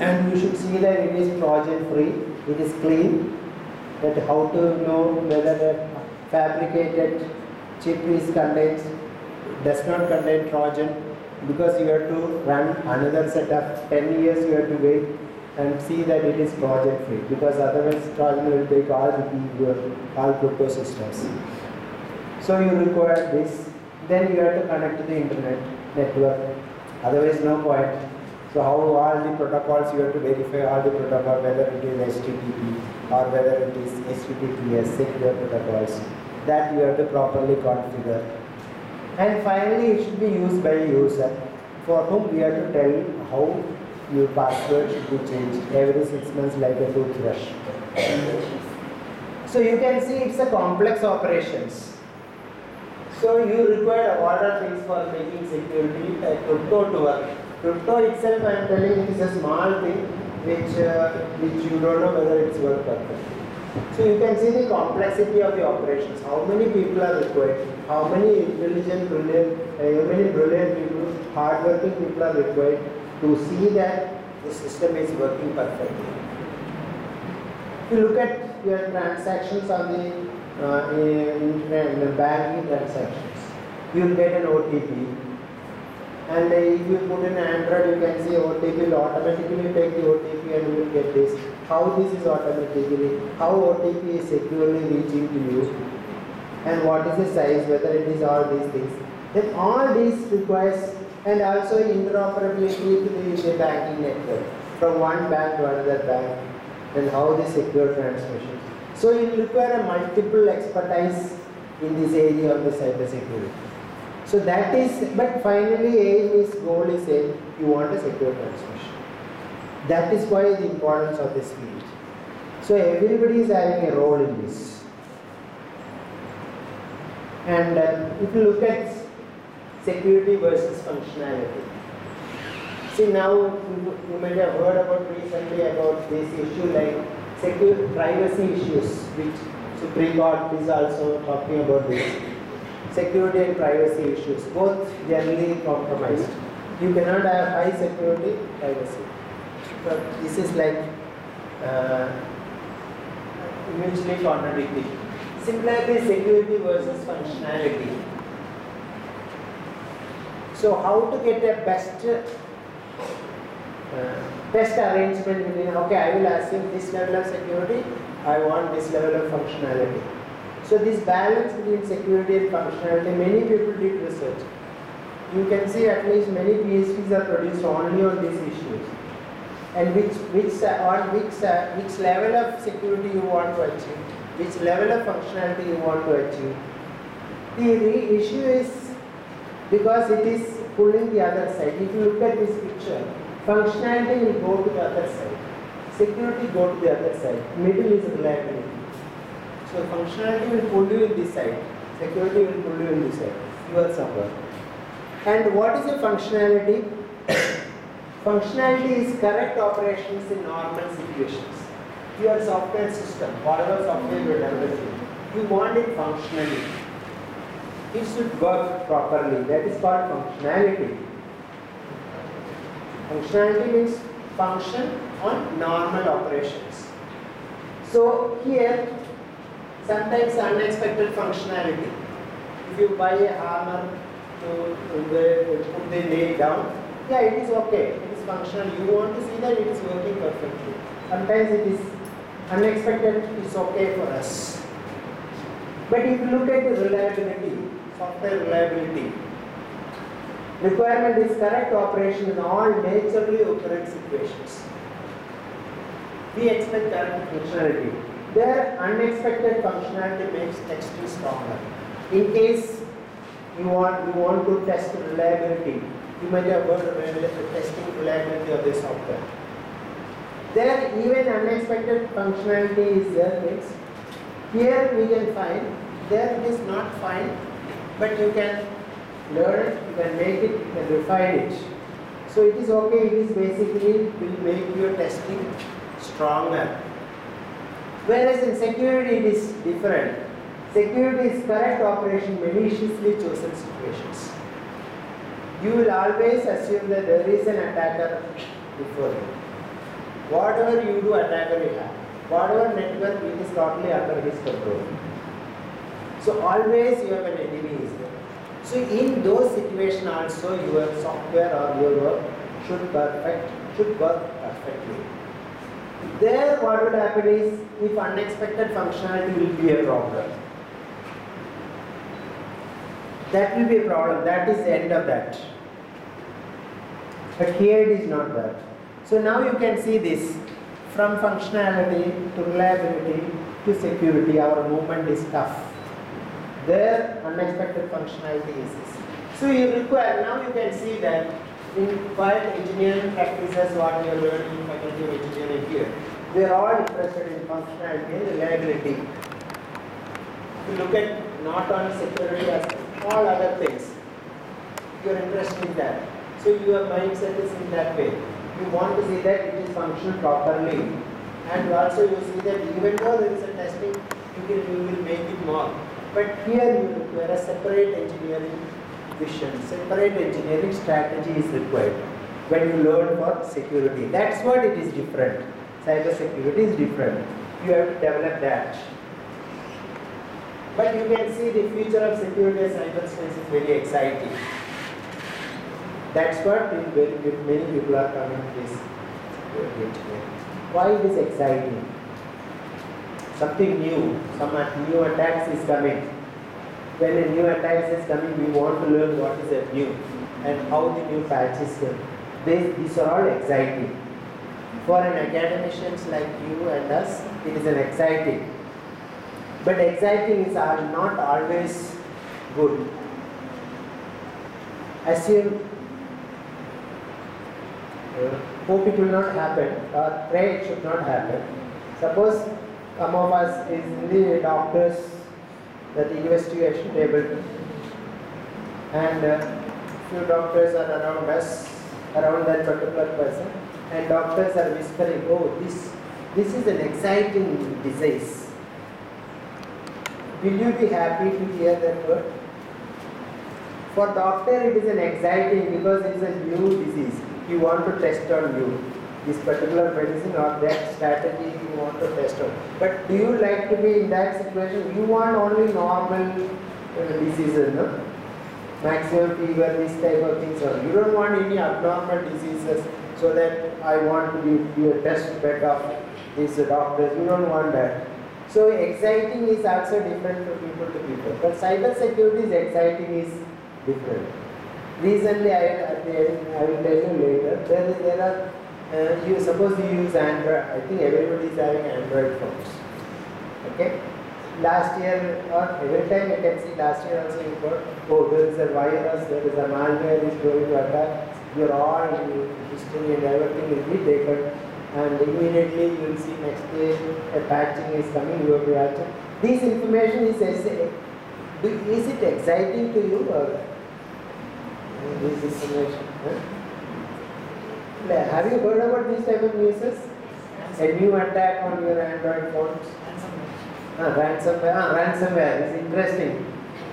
And you should see that it is Trojan free, it is clean. That how to know whether a fabricated chip is does not contain Trojan, because you have to run another set of 10 years you have to wait and see that it is Trojan free, because otherwise Trojan will take all crypto systems. So you require this, then you have to connect to the internet network, otherwise no point. So how all the protocols, you have to verify all the protocol, whether it is HTTP or whether it is HTTPS, secure protocols. That you have to properly configure. And finally, it should be used by a user, for whom we have to tell how your password should be changed every 6 months like a toothbrush. So you can see it's a complex operations. So you require a lot of things for making security crypto to work. Crypto itself, I am telling you, is a small thing which you don't know whether it's work perfectly. So you can see the complexity of the operations. How many people are required? How many intelligent, brilliant people, hardworking people are required to see that the system is working perfectly. If you look at your transactions on the internet, the banking transactions, you will get an OTP. And if you put in Android, you can see OTP will automatically take the OTP and you will get this. How this is automatically, how OTP is securely reaching to you, and what is the size, whether it is all these things. Then all these requires, and also interoperability to the banking network, from one bank to another bank, and how the secure transmission. So you require a multiple expertise in this area of the cyber security. So that is, but finally goal is saying you want a secure transmission. That is why the importance of this field. So everybody is having a role in this. And if you look at security versus functionality. See, now you might have heard about recently about this issue like secure privacy issues, which Supreme Court is also talking about this. Security and privacy issues, both generally compromised. You cannot have high security, privacy. But this is like mutually contradictory. Similarly, security versus functionality. So how to get a best arrangement between, okay, I will assume this level of security, I want this level of functionality. So this balance between security and functionality, many people did research. You can see at least many PhDs are produced only on these issues. And which level of security you want to achieve, which level of functionality you want to achieve. The issue is because it is pulling the other side. If you look at this picture, functionality will go to the other side. Security go to the other side. Middle is reliability. So functionality will pull you in this side. Security will pull you in this side. You are somewhere. And what is a functionality? Functionality is correct operations in normal situations. Your software system, whatever software you are developing, you want it functionally. It should work properly. That is called functionality. Functionality means function on normal operations. So here, sometimes unexpected functionality. If you buy a hammer to put the nail down, yeah, it is okay. It is functional. You want to see that it is working perfectly. Sometimes it is unexpected. It is okay for us. But if you look at the reliability, software reliability, requirement is correct operation in all naturally occurring situations. We expect correct functionality. Their unexpected functionality makes texting stronger. In case you want to test reliability, you might have heard of testing reliability of the software. There even unexpected functionality is there. Means here we can find, there it is not fine, but you can learn it, you can make it, you can refine it. So it is okay, it is basically will make your testing stronger. Whereas in security it is different. Security is correct operation in maliciously chosen situations. You will always assume that there is an attacker before you. Whatever you do, attacker will have. Whatever network, it is totally under his control. So always you have an enemy is there. So in those situations also your software or your work should work perfectly. There what will happen is, if unexpected functionality will be a problem. That will be a problem. That is the end of that. But here it is not that. So now you can see this. From functionality to reliability to security, our movement is tough. There, unexpected functionality is this. So you require, now you can see that in quite engineering practices, what we are learning in Faculty of Engineering here, they are all interested in functionality and reliability. If you look at not only security aspect, all other things, you are interested in that. So your mindset is in that way. You want to see that it is functional properly, and also you see that even though there is a testing, you will make it more. But here you require a separate engineering vision, separate engineering strategy is required when you learn for security. That's what it is different. Cyber security is different. You have to develop that. But you can see the future of security as cyberspace is very exciting. That's what many people are coming to this security engineering. Why it is exciting? Something new, some new attacks is coming. When a new attack is coming, we want to learn what is a new and how the new patches come. These are all exciting. For an academicians like you and us, it is an exciting. But exciting is not always good. Assume, hope it will not happen, or pray it should not happen. Suppose some of us is in the doctors, that investigation table, and few doctors are around us, around that particular person, and doctors are whispering, oh, this is an exciting disease. Will you be happy to hear that word? For doctor it is an exciting because it is a new disease. You want to test on you. This particular medicine or that strategy you want to test on. But do you like to be in that situation? You want only normal diseases, no? Maximum fever, this type of things. Or you don't want any abnormal diseases so that I want to be a test bed of these doctors. You don't want that. So exciting is also different from people to people. But cyber security is exciting is different. Recently, I will tell you later. There are you suppose you use Android. I think everybody is having Android phones. Okay. Last year or every time you can see last year also you got, oh, there is a virus, there is a malware is going to attack. Your all history and everything will be taken, and immediately you will see next day a patching is coming. You have to patch it. This information is it exciting to you or this information? Huh? Have you heard about these type of news? A new attack on your Android phones. Ransomware is interesting.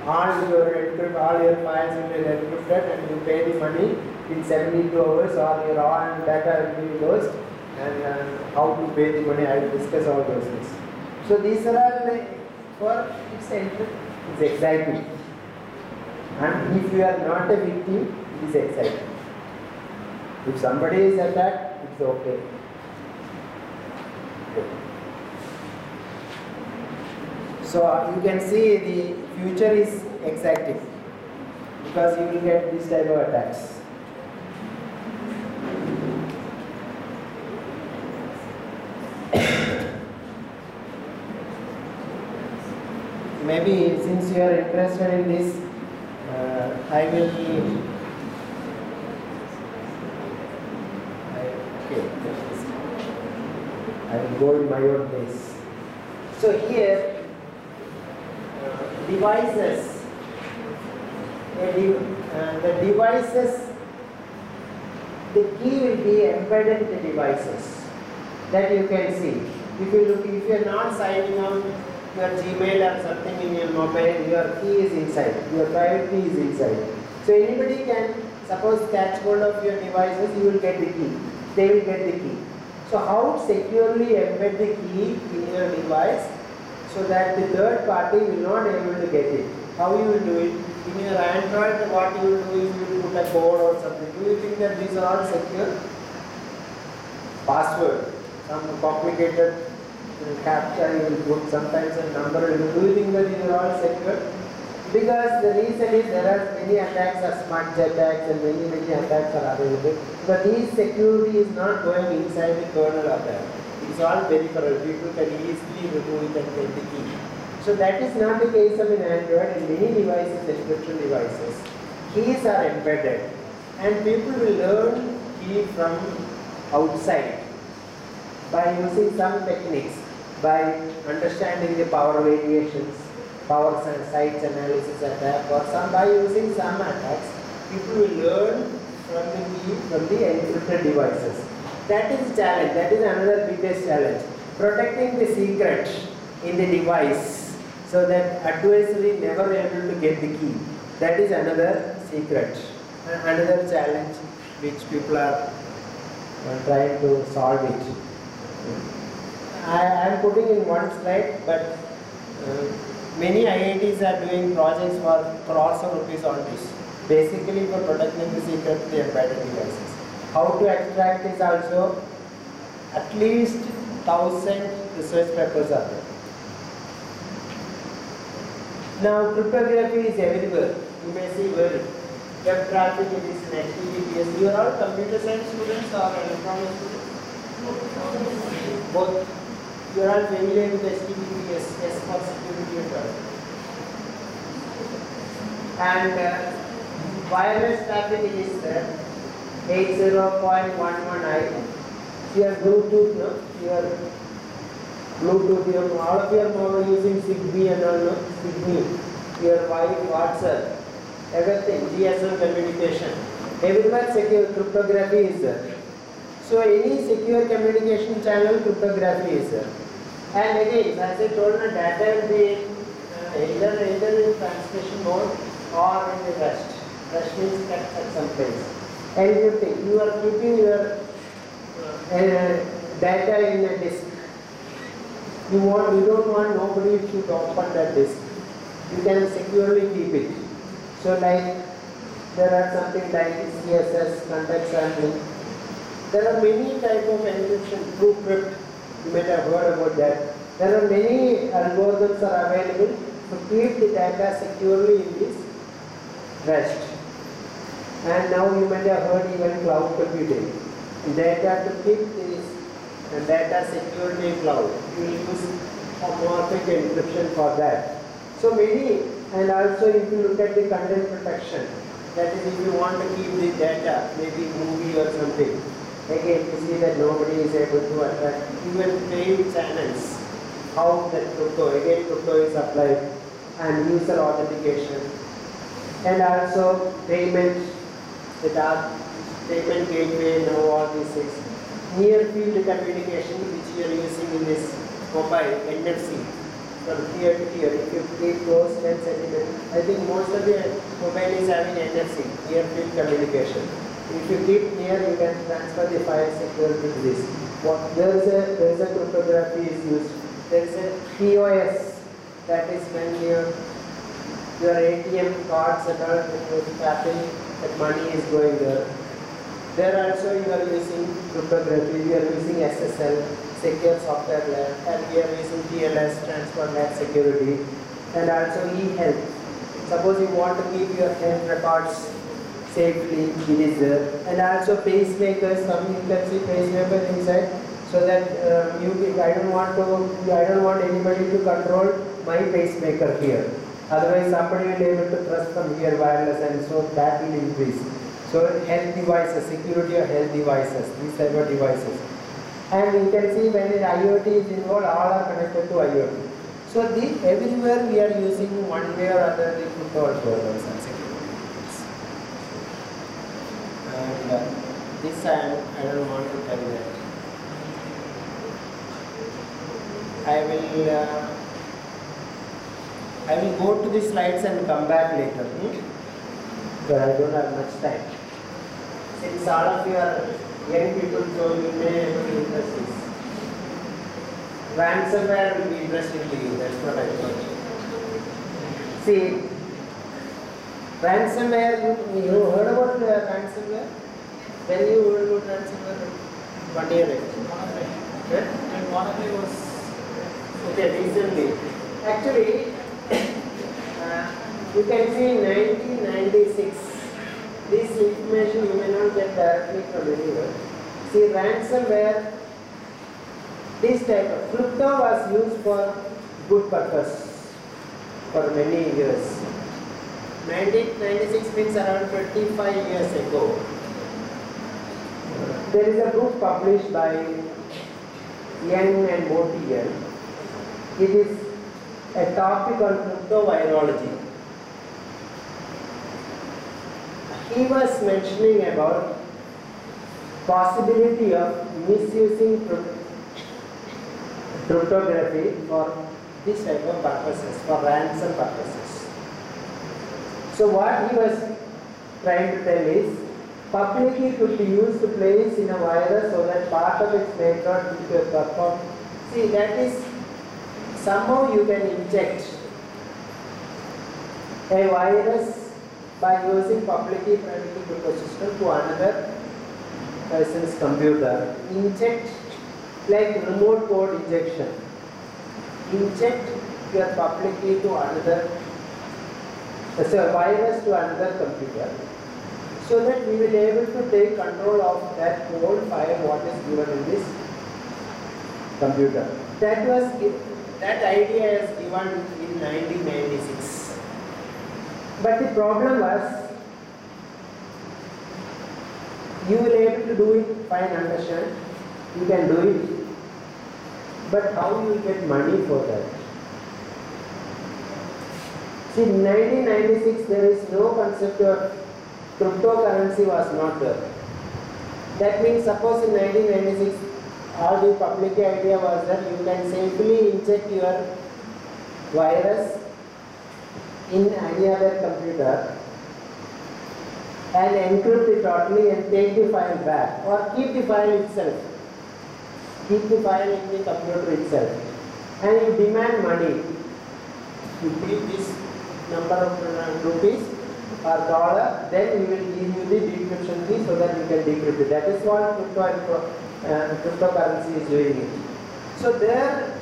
All your files will be encrypted and you pay the money in 72 hours, or all data will be lost, and how to pay the money, I will discuss all those things. So these are all for it's exciting. And if you are not a victim, it is exciting. If somebody is attacked, it's okay. So you can see the future is exciting because you will get this type of attacks. Maybe since you are interested in this, I will go in my own place. So here, devices. The devices, the key will be embedded in the devices that you can see. If you are not signing on your Gmail or something in your mobile, your key is inside, your private key is inside. So anybody can, suppose, catch hold of your devices, you will get the key. They will get the key. So how securely embed the key in your device so that the third party will not be able to get it? How you will do it? In your Android, what you will do is you will put a code or something. Do you think that these are all secure? Password, some complicated captcha you will put, sometimes a number. Do you think that these are all secure? Because the reason is there are many attacks, are smart attacks, and many attacks are available. But this security is not going inside the kernel of that. It's all peripheral. People can easily remove it and get the key. So that is not the case of an Android. In many devices, encryption devices, keys are embedded, and people will learn key from outside by using some techniques, by understanding the power variations, power sites analysis attack, or some by using some attacks. People will learn from the key from the encrypted devices. That is challenge. That is another biggest challenge. Protecting the secret in the device so that adversary never able to get the key. That is another secret. Another challenge which people are trying to solve it. I am putting in one slide, but many IITs are doing projects for crores of rupees on this. Basically for protecting the secret of the embedded devices. How to extract is also at least 1,000 research papers are there. Now cryptography is everywhere. You may see where web traffic it is in HTTPS. You are all computer science students or electronics students? Both. You are all familiar with HTTPS, S for security and wireless traffic is there. 80.11i. Here Bluetooth, no? Here Bluetooth, all of you are using Zigbee and all, no? Zigbee. Here WhatsApp, everything, GSM communication. Everywhere secure cryptography is there. So any secure communication channel, cryptography is there. And again, as I told you, data will be either in transmission mode or in the rest. Rest means kept at some place. Encrypting. You are keeping your data in a disk. You don't want nobody to open that disk. You can securely keep it. So like there are something like CSS, context sampling. There are many types of encryption, TrueCrypt. You might have heard about that. There are many algorithms are available to keep the data securely in this rest. And now you might have heard even cloud computing. Data to keep this data securely in cloud. You will use homomorphic encryption for that. So many, and also if you look at the content protection, that is if you want to keep the data, maybe movie or something, again you see that nobody is able to attract even paid channels. How that crypto, again crypto is applied, and user authentication, and also payment, payment gateway, now all these things. Near field communication which you are using in this mobile, NFC, from here to here. If you keep those 10 centimeters, I think most of the mobile is having NFC, near field communication. If you keep near, you can transfer the file securely to this. There is a cryptography is used. There is a POS, that is when your ATM cards and all, when you are tapping, that money is going there. There also you are using cryptography, you are using SSL, secure software layer, and we are using TLS, transport layer security, and also e-health. Suppose you want to keep your health records safely, it is there. And also pacemakers, you can see pacemaker inside, so that I don't want anybody to control my pacemaker here. Otherwise somebody will be able to press from here wireless, and so that will increase. So health devices, security of health devices, these type of devices. And you can see when IoT is involved, all are connected to IoT. So everywhere we are using one way or other the crypto algorithms and security. And this I don't want to tell that. I will go to the slides and come back later. But I don't have much time. Since all of you are young people, so you may be interested. Ransomware will be interesting to you, that's what I thought. See, ransomware, you heard about ransomware? When you heard about ransomware? 1 year ago. And one of it was okay, recently. Actually, you can see in 1996. This information you may not get directly from anywhere. See, ransomware, this type of crypto was used for good purpose for many years. 1996 means around 25 years ago. There is a book published by Young and Motian. It is a topic on crypto virology. He was mentioning about possibility of misusing cryptography for this type of purposes, for ransom purposes. So what he was trying to tell is, public key could be used to place in a virus so that part of its may not be performed. See, that is, somehow you can inject a virus by using public key private key crypto system to another person's computer. Inject like remote code injection. Inject your public key to another, virus to another computer, so that we will be able to take control of that whole file what is given in this computer. That idea is given in 1996. But the problem was, you will be able to do it, fine, understand, you can do it, but how you will get money for that? See, in 1996 there is no concept of cryptocurrency was not there. That means suppose in 1996 all the public idea was that you can safely inject your virus in any other computer and encrypt it totally and take the file back, or keep the file itself. Keep the file in the computer itself. And you demand money. You give this number of rupees or dollar, then we will give you the decryption fee so that you can decrypt it. That is what cryptocurrency is doing it. So there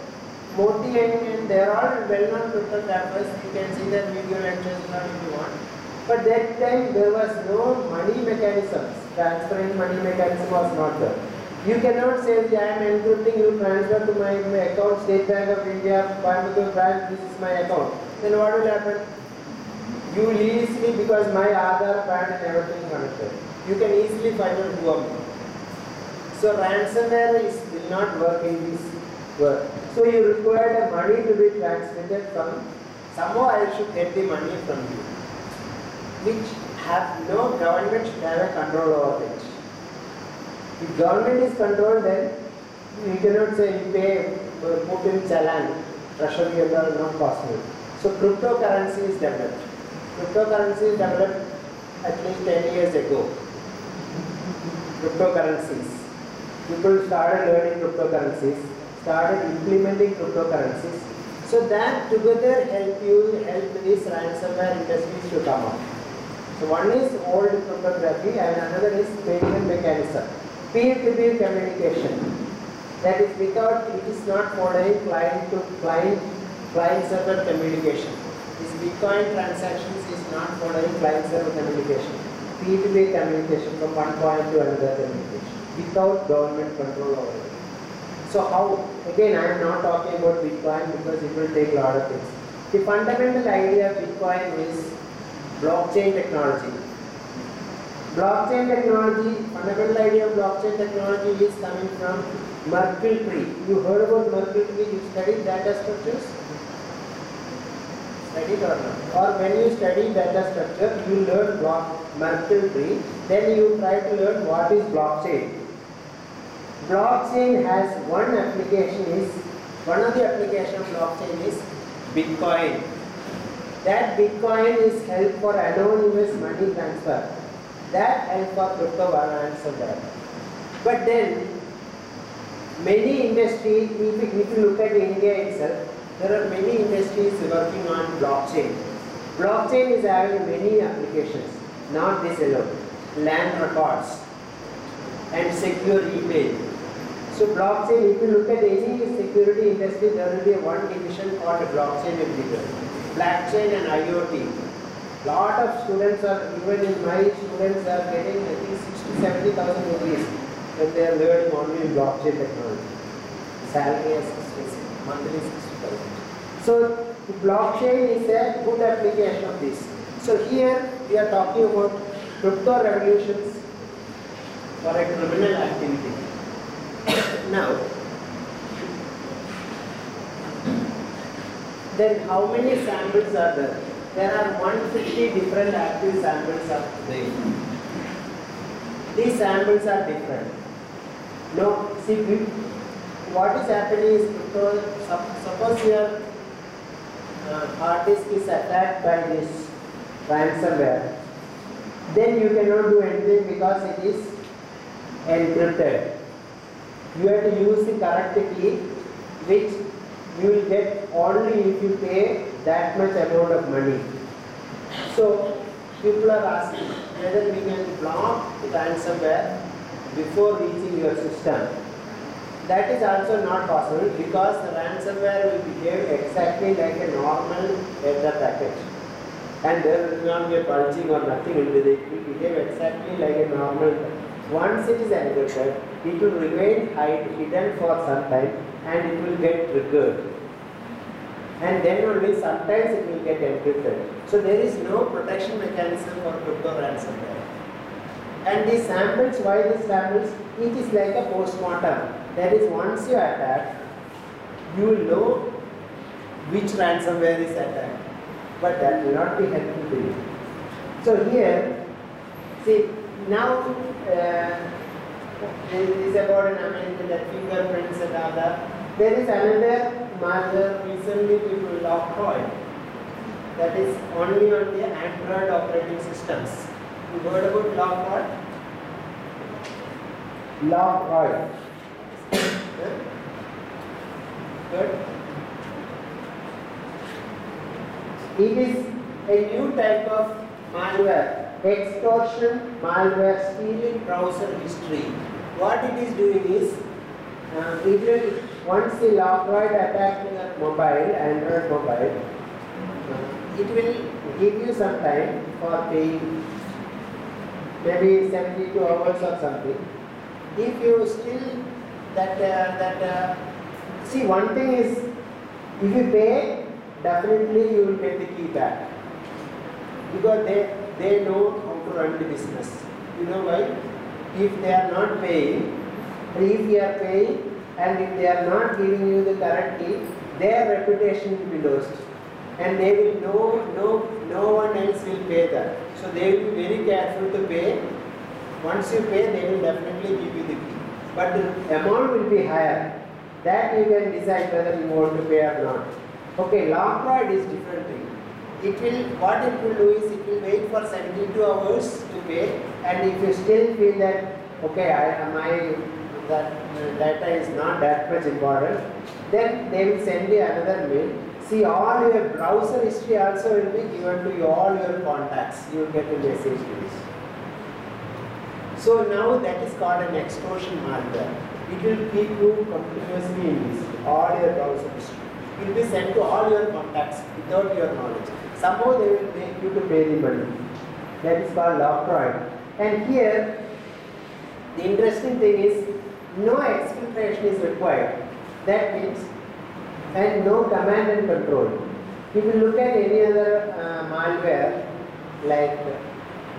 Moti and they are all well-known cryptographers. You can see their video lectures if you want. But that time there was no money mechanisms. Transferring money mechanism was not there. You cannot say, I am encrypting, you transfer to my account, State Bank of India, Coimbatore branch, this is my account. Then what will happen? You will easily, because my Aadhaar, PAN and everything is connected. You can easily find out who am I. So ransomware will not work in this work. So you require the money to be transmitted from, somehow I should get the money from you, which have no government should have a control over it. If government is controlled, then you cannot say you pay, put in challan, treasury is not possible. So cryptocurrency is developed. Cryptocurrency is developed at least 10 years ago. Cryptocurrencies. People started learning cryptocurrencies, started implementing cryptocurrencies. So that together help these ransomware industries to come up. So one is old cryptography and another is payment mechanism. Peer-to-peer communication. That is because it is not following client-server communication. This Bitcoin transactions is not following client-server communication. Peer-to-peer communication from one point to another communication without government control over it. So how? Again, I am not talking about Bitcoin because it will take a lot of things. The fundamental idea of Bitcoin is blockchain technology. Blockchain technology, fundamental idea of blockchain technology is coming from Merkle tree. You heard about Merkle tree? You studied data structures? Studied or not? Or when you study data structure, you learn Merkle tree. Then you try to learn what is blockchain. Blockchain has one of the application of blockchain is Bitcoin. That Bitcoin is held for anonymous money transfer. That help for crypto ransomware. But then, many industries, if you look at India itself, there are many industries working on blockchain. Blockchain is having many applications, not this alone. Land records and secure email. So blockchain, if you look at any security industry, there will be one division called blockchain engineering. Blockchain and IoT. Lot of students are, even in my students are getting I think 60,000-70,000 rupees when they are learning only blockchain technology. Salary is 60,000, monthly 60,000. So blockchain is a good application of this. So here we are talking about crypto revolutions for a criminal activity. Now, then how many samples are there? There are 150 different active samples of there. These samples are different. Now, see, what is happening is, suppose your hard disk is attacked by this ransomware, then you cannot do anything because it is encrypted. You have to use the correct key, which you will get only if you pay that much amount of money. So people are asking whether we can block the ransomware before reaching your system. That is also not possible because the ransomware will behave exactly like a normal data package. And there will not be a purging or nothing will be there. It will behave exactly like a normal. Once it is encrypted, it will remain hidden for some time and it will get triggered. And then only sometimes it will get encrypted. So there is no protection mechanism for crypto ransomware. And these samples, why these samples? It is like a post-mortem. That is, once you attack, you will know which ransomware is attacked. But that will not be helpful to you. So here, see, now this is about an American that fingerprints and all that. There is another malware recently people Lockroyd that is only on the Android operating systems. You heard about Lockroyd? Lockroyd. Good. It is a new type of malware, extortion malware stealing browser history. What it is doing is, it will once the Lockroyd attack your mobile, Android mobile, it will give you some time for paying, maybe 72 hours or something. If you still see, one thing is, if you pay, definitely you will get the key back, because they know how to run the business. You know why? If they are not paying, or if you are paying, and if they are not giving you the correct key, their reputation will be lost, and they will no one else will pay that. So they will be very careful to pay. Once you pay, they will definitely give you the key, but the amount will be higher. That you can decide whether you want to pay or not. Okay, Lockroyd is different thing. What it will do is, it will wait for 72 hours to pay, and if you still feel that, okay, that data is not that much important, then they will send you another mail. See, all your browser history also will be given to you, all your contacts. You will get a message to this. So now that is called an extortion malware. It will keep you continuously in this, all your browser history. It will be sent to all your contacts without your knowledge. Somehow they will make you to pay the money. That is called Lockroyd. And here, the interesting thing is, no exfiltration is required. That means, and no command and control. If you look at any other malware, like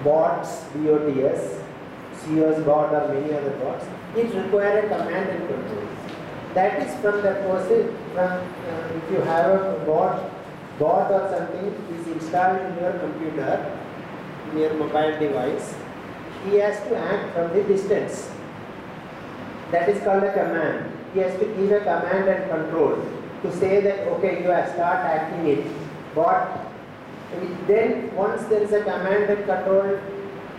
bots, BOTS, COS bot or many other bots, it requires a command and control. That is from the person, if you have a bot or something is installed in your computer, in your mobile device, he has to act from the distance. That is called a command. He has to give a command and control to say that, okay, you have start acting it. But then once there is a command and control,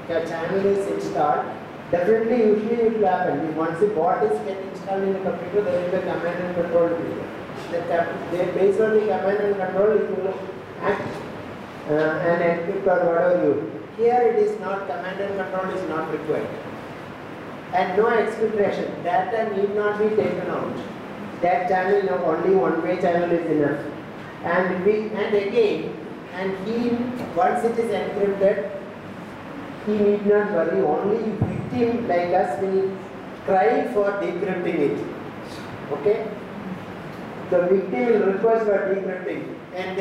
the channel is installed, definitely usually it will happen. Once the bot is getting installed in the computer, there will be a command and control. Based on the command and control, it will act and encrypt or whatever you. Here it is not, command and control is not required. And no exfiltration. Data need not be taken out. That channel, only one-way channel is enough. And once it is encrypted, he need not worry. Only victim like us will cry for decrypting it. Okay? The victim will request for decrypting, and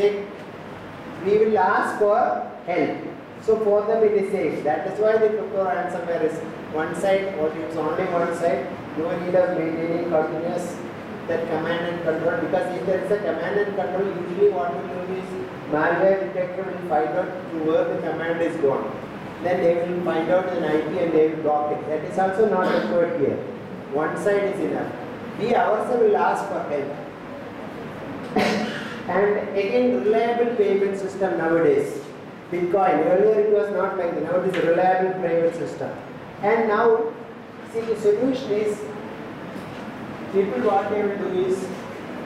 we will ask for help. So for them it is safe. That is why the crypto ransomware is one side, or it's only one side. No need of maintaining continuous that command and control, because if there is a command and control, usually what will do is malware detector will find out to where the command is gone. Then they will find out an IP and they will block it. That is also not required here. One side is enough. We ourselves will ask for help. And again, reliable payment system nowadays. Bitcoin, earlier it was not like that. Now it is a reliable payment system. And now, see, the solution is, people what they will do is,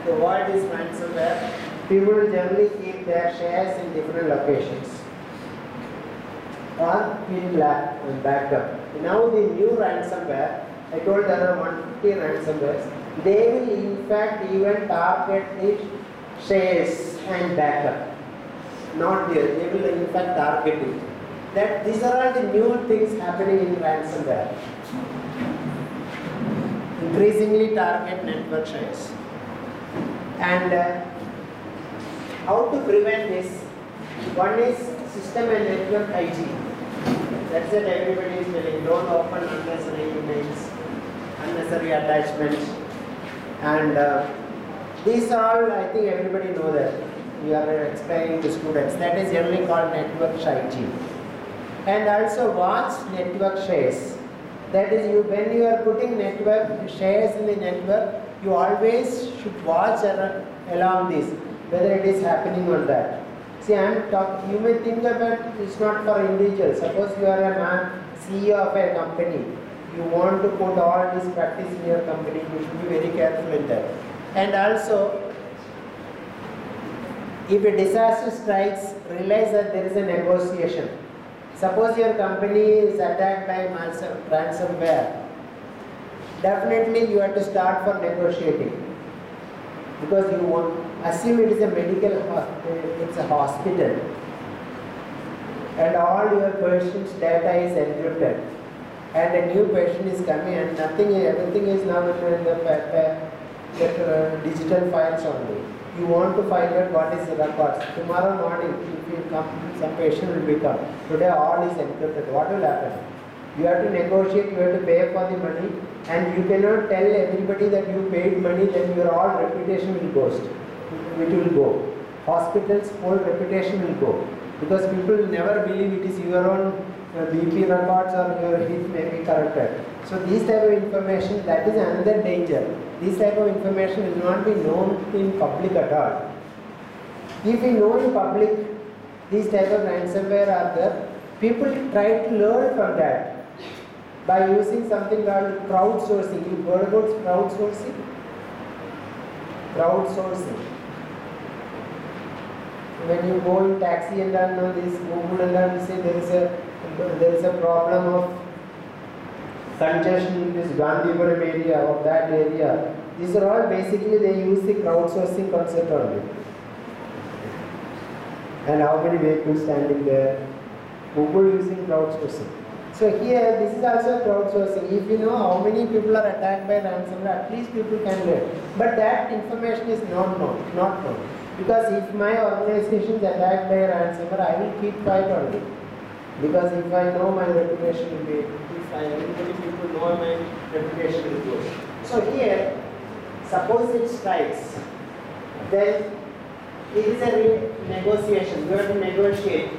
the world is ransomware. People will generally keep their shares in different locations, or in backup. Now the new ransomware, I told there are 150 ransomwares, they will in fact even target the shares and backup. Not there, they will in fact target it. These are all the new things happening in ransomware. Increasingly target network shares. And how to prevent this? One is system and network hygiene. That's what everybody is telling. Don't open unnecessary emails, unnecessary attachments. And these are all, I think everybody know that. You are explaining to students. That is generally called network hygiene. And also watch network shares. That is, when you are putting network shares in the network, you always should watch along this, whether it is happening or that. See, you may think about it's not for individuals. Suppose you are a CEO of a company. You want to put all this practice in your company, you should be very careful in that. And also, if a disaster strikes, realize that there is a negotiation. Suppose your company is attacked by ransomware. Definitely you have to start for negotiating. Because you want, assume it is a it's a hospital, and all your patient's data is encrypted, and a new patient is coming, and everything is now in the digital files only. You want to find out what is the records. Tomorrow morning, if you come, some patient will become. Today all is encrypted. What will happen? You have to negotiate, you have to pay for the money, and you cannot tell everybody that you paid money, then your all reputation will ghost. It will go. Hospitals' whole reputation will go. Because people will never believe it is your own BP records or your hit may be corrupted. So these type of information, that is another danger. This type of information will not be known in public at all. If we know in public, these type of ransomware are there, people try to learn from that by using something called crowdsourcing. You heard about crowdsourcing? Crowdsourcing. When you go in taxi and all, know this Google and all, say there is a problem of congestion in this Gandhipuram area or that area. These are all basically they use the crowdsourcing concept only. And how many vehicles standing there? Google using crowdsourcing. So here, this is also crowdsourcing. If you know how many people are attacked by ransomware, at least people can learn. But that information is not known. Because if my organization is attacked by ransomware, I will keep quiet only. Because if I know my reputation will be, if everybody people know my reputation will go. So here, suppose it strikes, then it is a negotiation. You have to negotiate.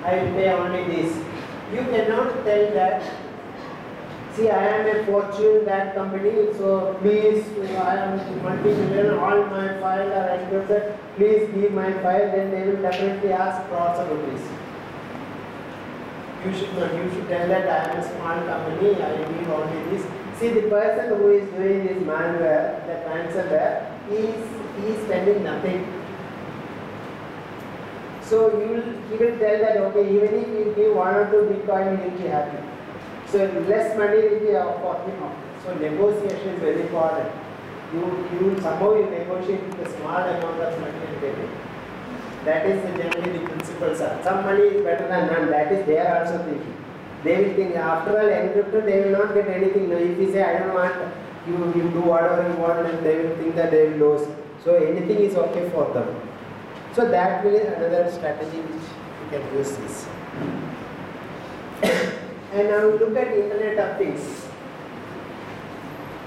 I will pay only this. You cannot tell that, see, I am a fortune, that company, so please, I am multi-million, all my files are encrypted, please give my file, then they will definitely ask crores of rupees. You should not, you should tell that I am a small company, I need only this. See, the person who is doing this malware, that ransomware, he is spending nothing. So he will tell that, okay, even if you give 1 or 2 Bitcoin, he will be happy. So less money will be for him. So negotiation is very important. Somehow you negotiate with a small amount of money and get it. That is generally the principles are. Some money is better than none. That is they are also thinking. They will think after all encrypted, they will not get anything. Now if you say I don't want, you do whatever you want, and they will think that they will lose. So anything is okay for them. So that will be another strategy which we can use this. And now look at Internet of Things.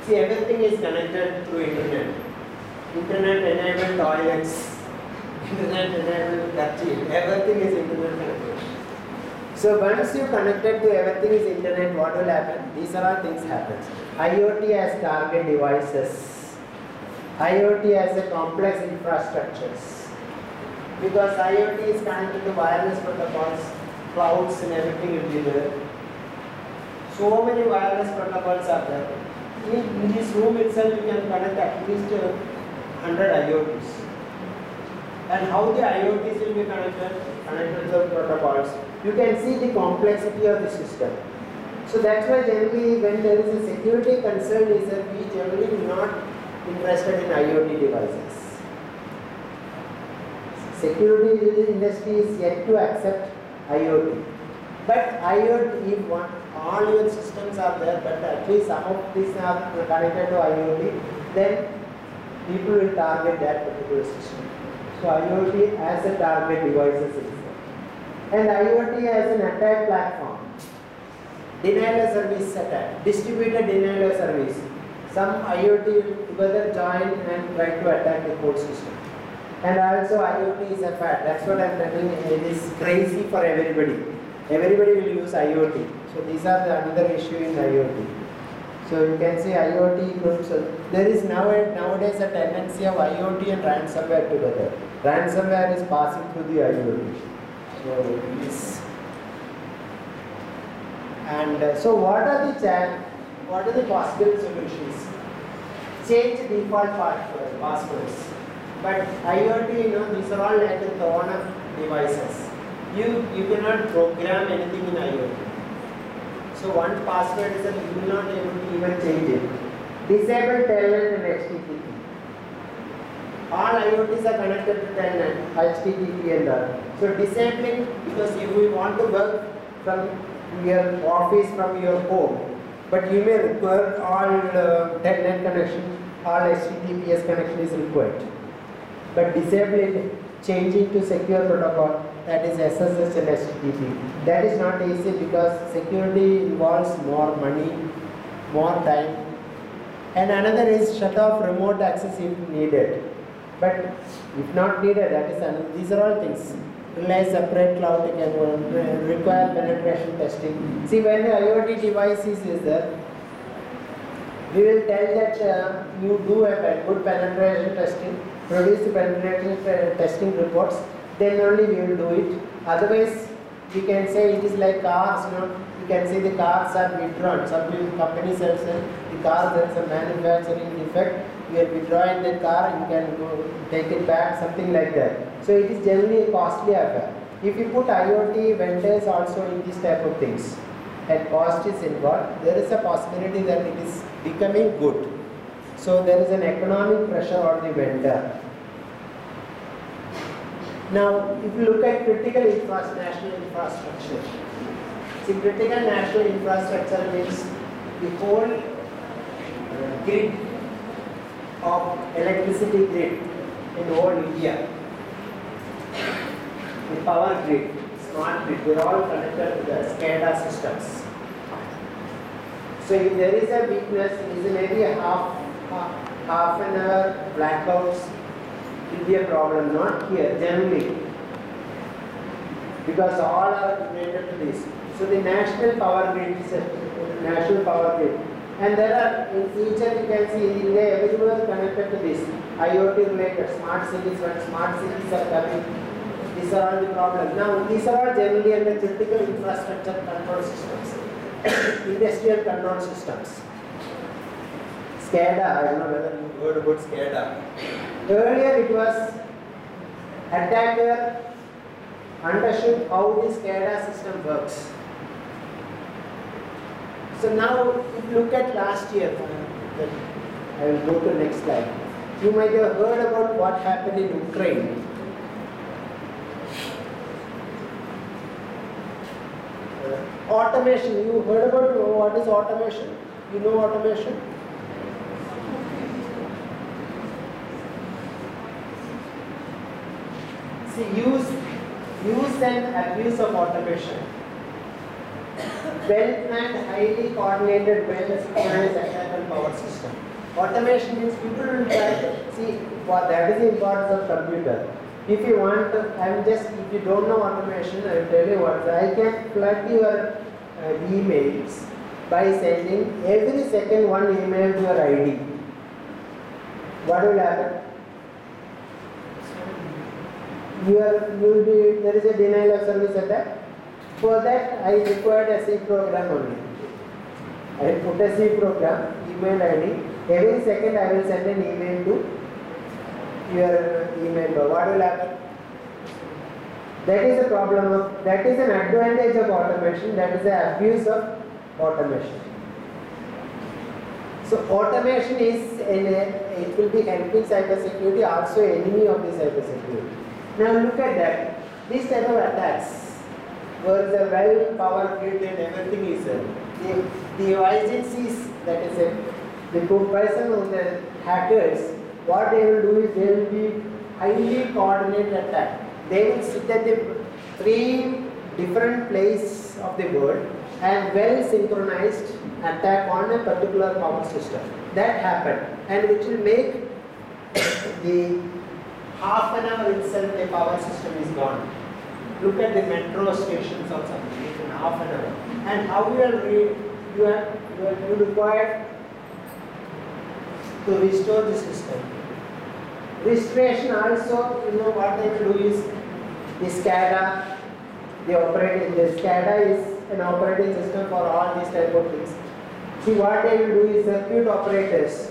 See, everything is connected through Internet. Internet enabled toilets, Internet enabled kerchief, everything is Internet connected. So once you connected to everything is Internet, what will happen? These are all things happen. IoT has target devices. IoT has a complex infrastructures. Because IoT is connected to wireless protocols, clouds and everything will be there. So many wireless protocols are there. In this room itself you can connect at least 100 IoTs. And how the IoTs will be connected to the protocols. You can see the complexity of the system. So that's why generally when there is a security concern is that we generally not interested in IoT devices. Security industry is yet to accept IoT. But IoT, if all your systems are there, but at least some of these are connected to IoT, then people will target that particular system. So IoT as a target devices is there. And IoT as an attack platform. Denial of service attack, distributed denial of service. Some IoT will together join and try to attack the whole system. And also IoT is a fad. That's what I'm telling you. It is crazy for everybody. Everybody will use IoT. So these are the another issue in IoT. So you can see IoT groups. There is nowadays a tendency of IoT and ransomware together. Ransomware is passing through the IoT. So this. And so what are the possible solutions? Change default passwords. But IoT, these are all like the corner devices. You cannot program anything in IoT. So one password is that you will not be able to even change it. Disable telnet and HTTP. All IoTs are connected to Telnet, HTTP and all. So disabling, because if we want to work from your office, from your home, but you may require all Telnet connection, all HTTPS connection is required. But disabling, changing to secure protocol, that is SSH and HTTP. That is not easy because security involves more money, more time. And another is shut off remote access if needed. But if not needed, that is another. These are all things. Rely separate cloud can require penetration testing. See, when the IoT device is there, we will tell that you do a good penetration testing, produce the penetration testing reports, then only we will do it. Otherwise, we can say it is like cars, you know, you can say the cars are withdrawn. Some companies have said the car, there is a manufacturing defect, you are withdrawing the car, you can go take it back, something like that. So it is generally a costly affair. If you put IoT vendors also in this type of things, and cost is involved, there is a possibility that it is becoming good. So there is an economic pressure on the vendor. Now, if you look at critical national infrastructure, see, critical national infrastructure means the whole grid of electricity grid in whole India. The power grid, smart grid, they are all connected to the SCADA systems. So if there is a weakness, it is maybe a half an hour blackouts, will be a problem, not here, generally. Because all are related to this. So the national power grid is a national power grid. And there are, in future you can see in India, everywhere connected to this. IoT related, smart cities, when smart cities are coming, these are all the problems. Now, these are all generally under critical infrastructure control systems, industrial control systems. SCADA, I don't know whether you heard about SCADA. Earlier it was attacker understood how the SCADA system works. So now, if you look at last year, I will go to the next slide. You might have heard about what happened in Ukraine. Automation, you heard about what is automation? You know automation? See, use and abuse of automation. Well-planned, highly coordinated, well-synchronized attack on power system. Automation means people will try to see what that is the importance of computer. If you want to, if you don't know automation, I will tell you what, I can flood your emails by sending every second one email to your ID. What will happen? There is a denial of service attack. For that, I required a C program only. I will put a C program, email ID. Every second I will send an email to your email. What will happen? That is a problem of, that is an advantage of automation, that is the abuse of automation. So automation is, it will be helping cybersecurity, also enemy of the cybersecurity. Now look at that. These type of attacks, where the well power grid and everything is the agencies, that is the person who the hackers, what they will do is they will be highly coordinated attack. They will sit at the 3 different places of the world and well synchronized attack on a particular power system. That happened, and which will make the half an hour itself the power system is gone. Look at the metro stations or something in half an hour. And how you are required to restore the system. Restoration also, you know what they will do is the SCADA, the SCADA is an operating system for all these type of things. See, what they will do is circuit operators.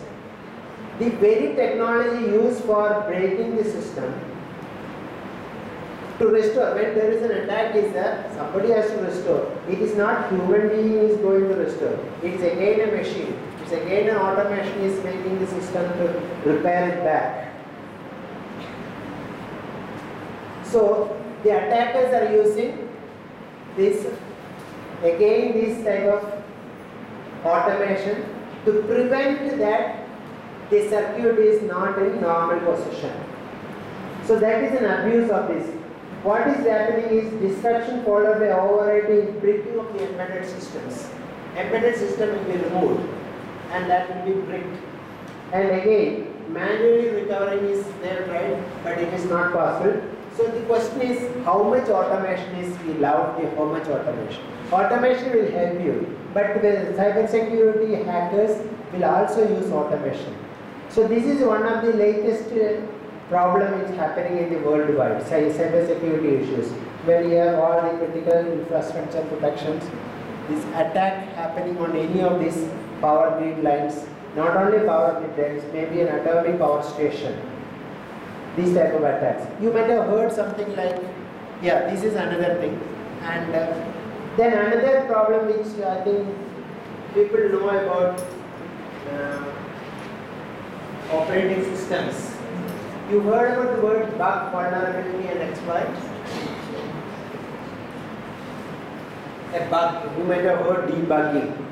The very technology used for breaking the system to restore, when there is an attack is there, somebody has to restore. It is not human being is going to restore. It is again a machine. It's again an automation is making the system to repair it back. So the attackers are using this type of automation to prevent that the circuit is not in normal position. So that is an abuse of this. What is happening is destruction followed by overwriting bricking of the embedded systems. Embedded system will be removed and that will be bricked. And again, manually recovering is there, right? But it is not possible. So the question is, how much automation is allowed? How much automation? Automation will help you, but the cybersecurity hackers will also use automation. So this is one of the latest problem is happening in the worldwide, cybersecurity issues, where you have all the critical infrastructure protections. This attack happening on any of these power grid lines, not only power grid lines, maybe an atomic power station. These type of attacks. You might have heard something like, yeah, this is another thing. And then another problem which I think people know about operating systems. You heard about the word bug, vulnerability and exploit? A bug, you might have heard debugging.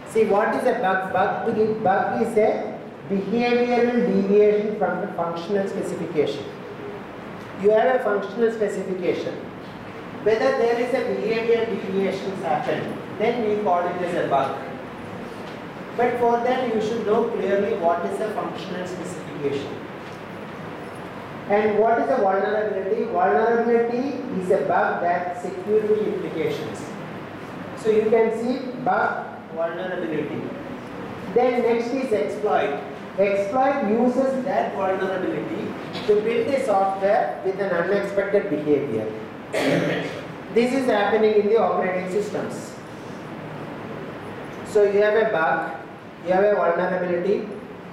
See, what is a bug? Bug is a behavioral deviation from the functional specification. You have a functional specification. Whether there is a behavior deviation happen, then we call it as a bug. But for that you should know clearly what is a functional specification. And what is a vulnerability? Vulnerability is a bug that security implications. So you can see bug, vulnerability. Then next is exploit. Exploit uses that vulnerability to build a software with an unexpected behavior. This is happening in the operating systems. So you have a bug, you have a vulnerability,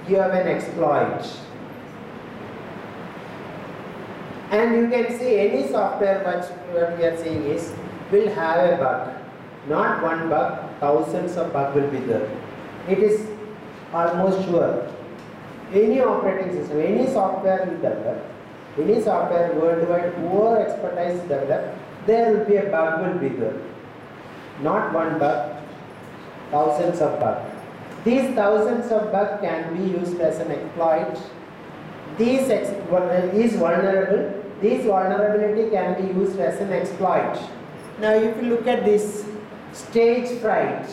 you have an exploit. And you can see any software what we are saying is will have a bug. Not one bug, thousands of bugs will be there. It is almost sure. Any operating system, any software you develop, any software worldwide, whoever expertise develop, there will be a bug will be there. Not one bug, thousands of bugs. These thousands of bugs can be used as an exploit. This is vulnerable. This vulnerability can be used as an exploit. Now if you look at this stage fright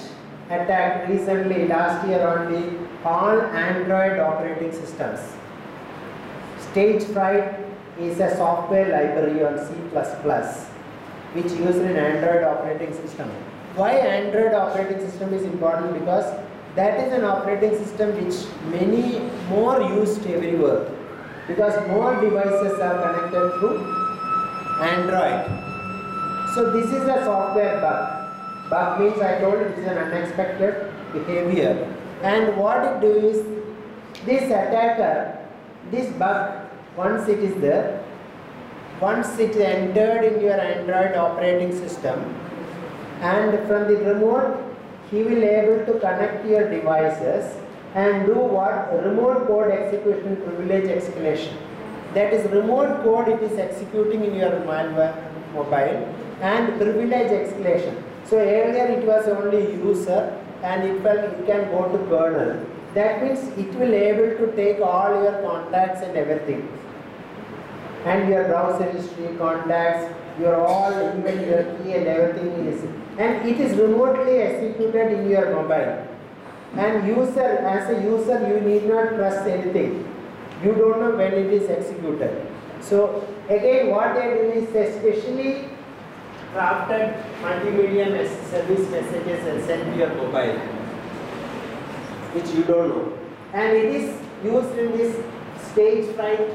attack recently, last year only, on Android operating systems. Stage fright is a software library on C++ which used in Android operating system. Why Android operating system is important? Because that is an operating system which many more used everywhere. Because more devices are connected through Android. So this is a software bug. Bug means I told it is an unexpected behavior. And what it do is, this attacker, this bug, once it is there, once it entered in your Android operating system, and from the remote, he will able to connect your devices and do what? Remote code execution privilege escalation. That is remote code it is executing in your mobile and privilege escalation. So earlier it was only user and it can go to kernel. That means it will able to take all your contacts and everything. And your browser history, contacts, your all, even your key and everything is. And it is remotely executed in your mobile. And user, as a user, you need not trust anything. You don't know when it is executed. So again, what they do is especially crafted multimedia service messages and sent to your mobile, which you don't know. And it is used in this stage fright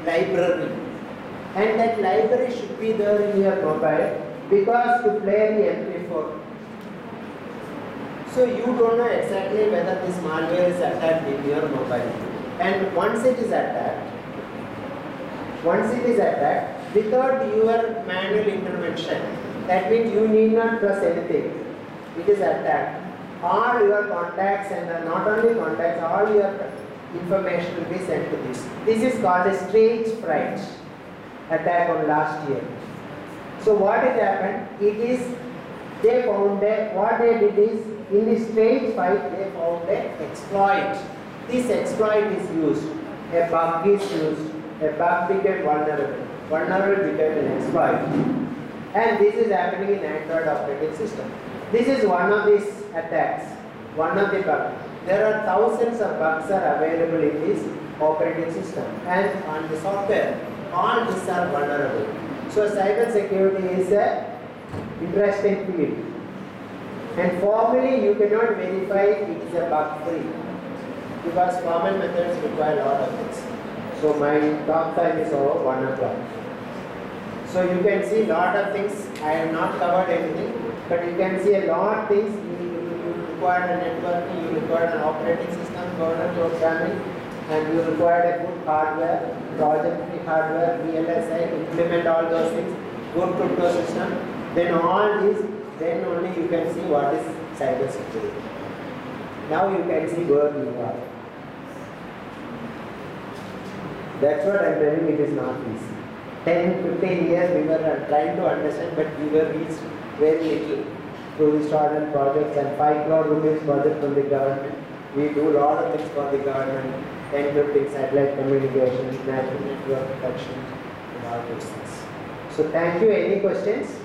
library. And that library should be there in your mobile because to play the MP4. So you don't know exactly whether this malware is attacked in your mobile. And once it is attacked, without your manual intervention, that means you need not press anything. It is attacked. All your contacts and not only contacts, all your information will be sent to this. This is called a stage fright. attack on last year. So what has happened? They found what they did is, in the stage 5 they found an exploit. This exploit is used, a bug is used, a bug became vulnerable became an exploit. And this is happening in Android operating system. This is one of these attacks, one of the bugs. There are thousands of bugs are available in this operating system, and on the software, all these are vulnerable. So cyber security is a interesting field, and formally you cannot verify it is a bug free because common methods require a lot of things. So my talk time is over 1 o'clock. So you can see a lot of things. I have not covered everything, but you can see a lot of things. You require a networking, you require an operating system, kernel programming, and you require a good hardware, project-free hardware, VLSI, implement all those things, good crypto system. Then all this, then only you can see what is cyber security. Now you can see where you are. That's what I'm telling you, it is not easy. 10, 15 years we were trying to understand, but we were reached very little through the startup projects and 5 crore rupees project from the government. We do a lot of things for the government, encrypting satellite communication, national network protection, and all those things. So thank you. Any questions?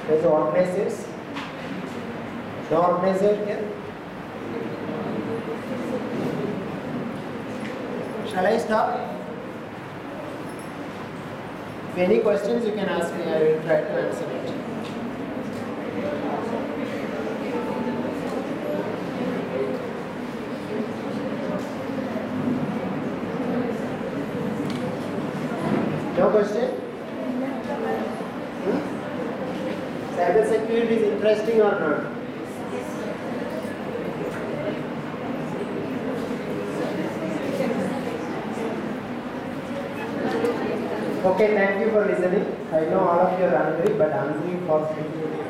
There's organizers. No organizer here? Shall I stop? If any questions you can ask me, I will try to answer it. No question? Cyber security is interesting or not? Okay, thank you for listening. I know all of you are hungry, but hungry for security.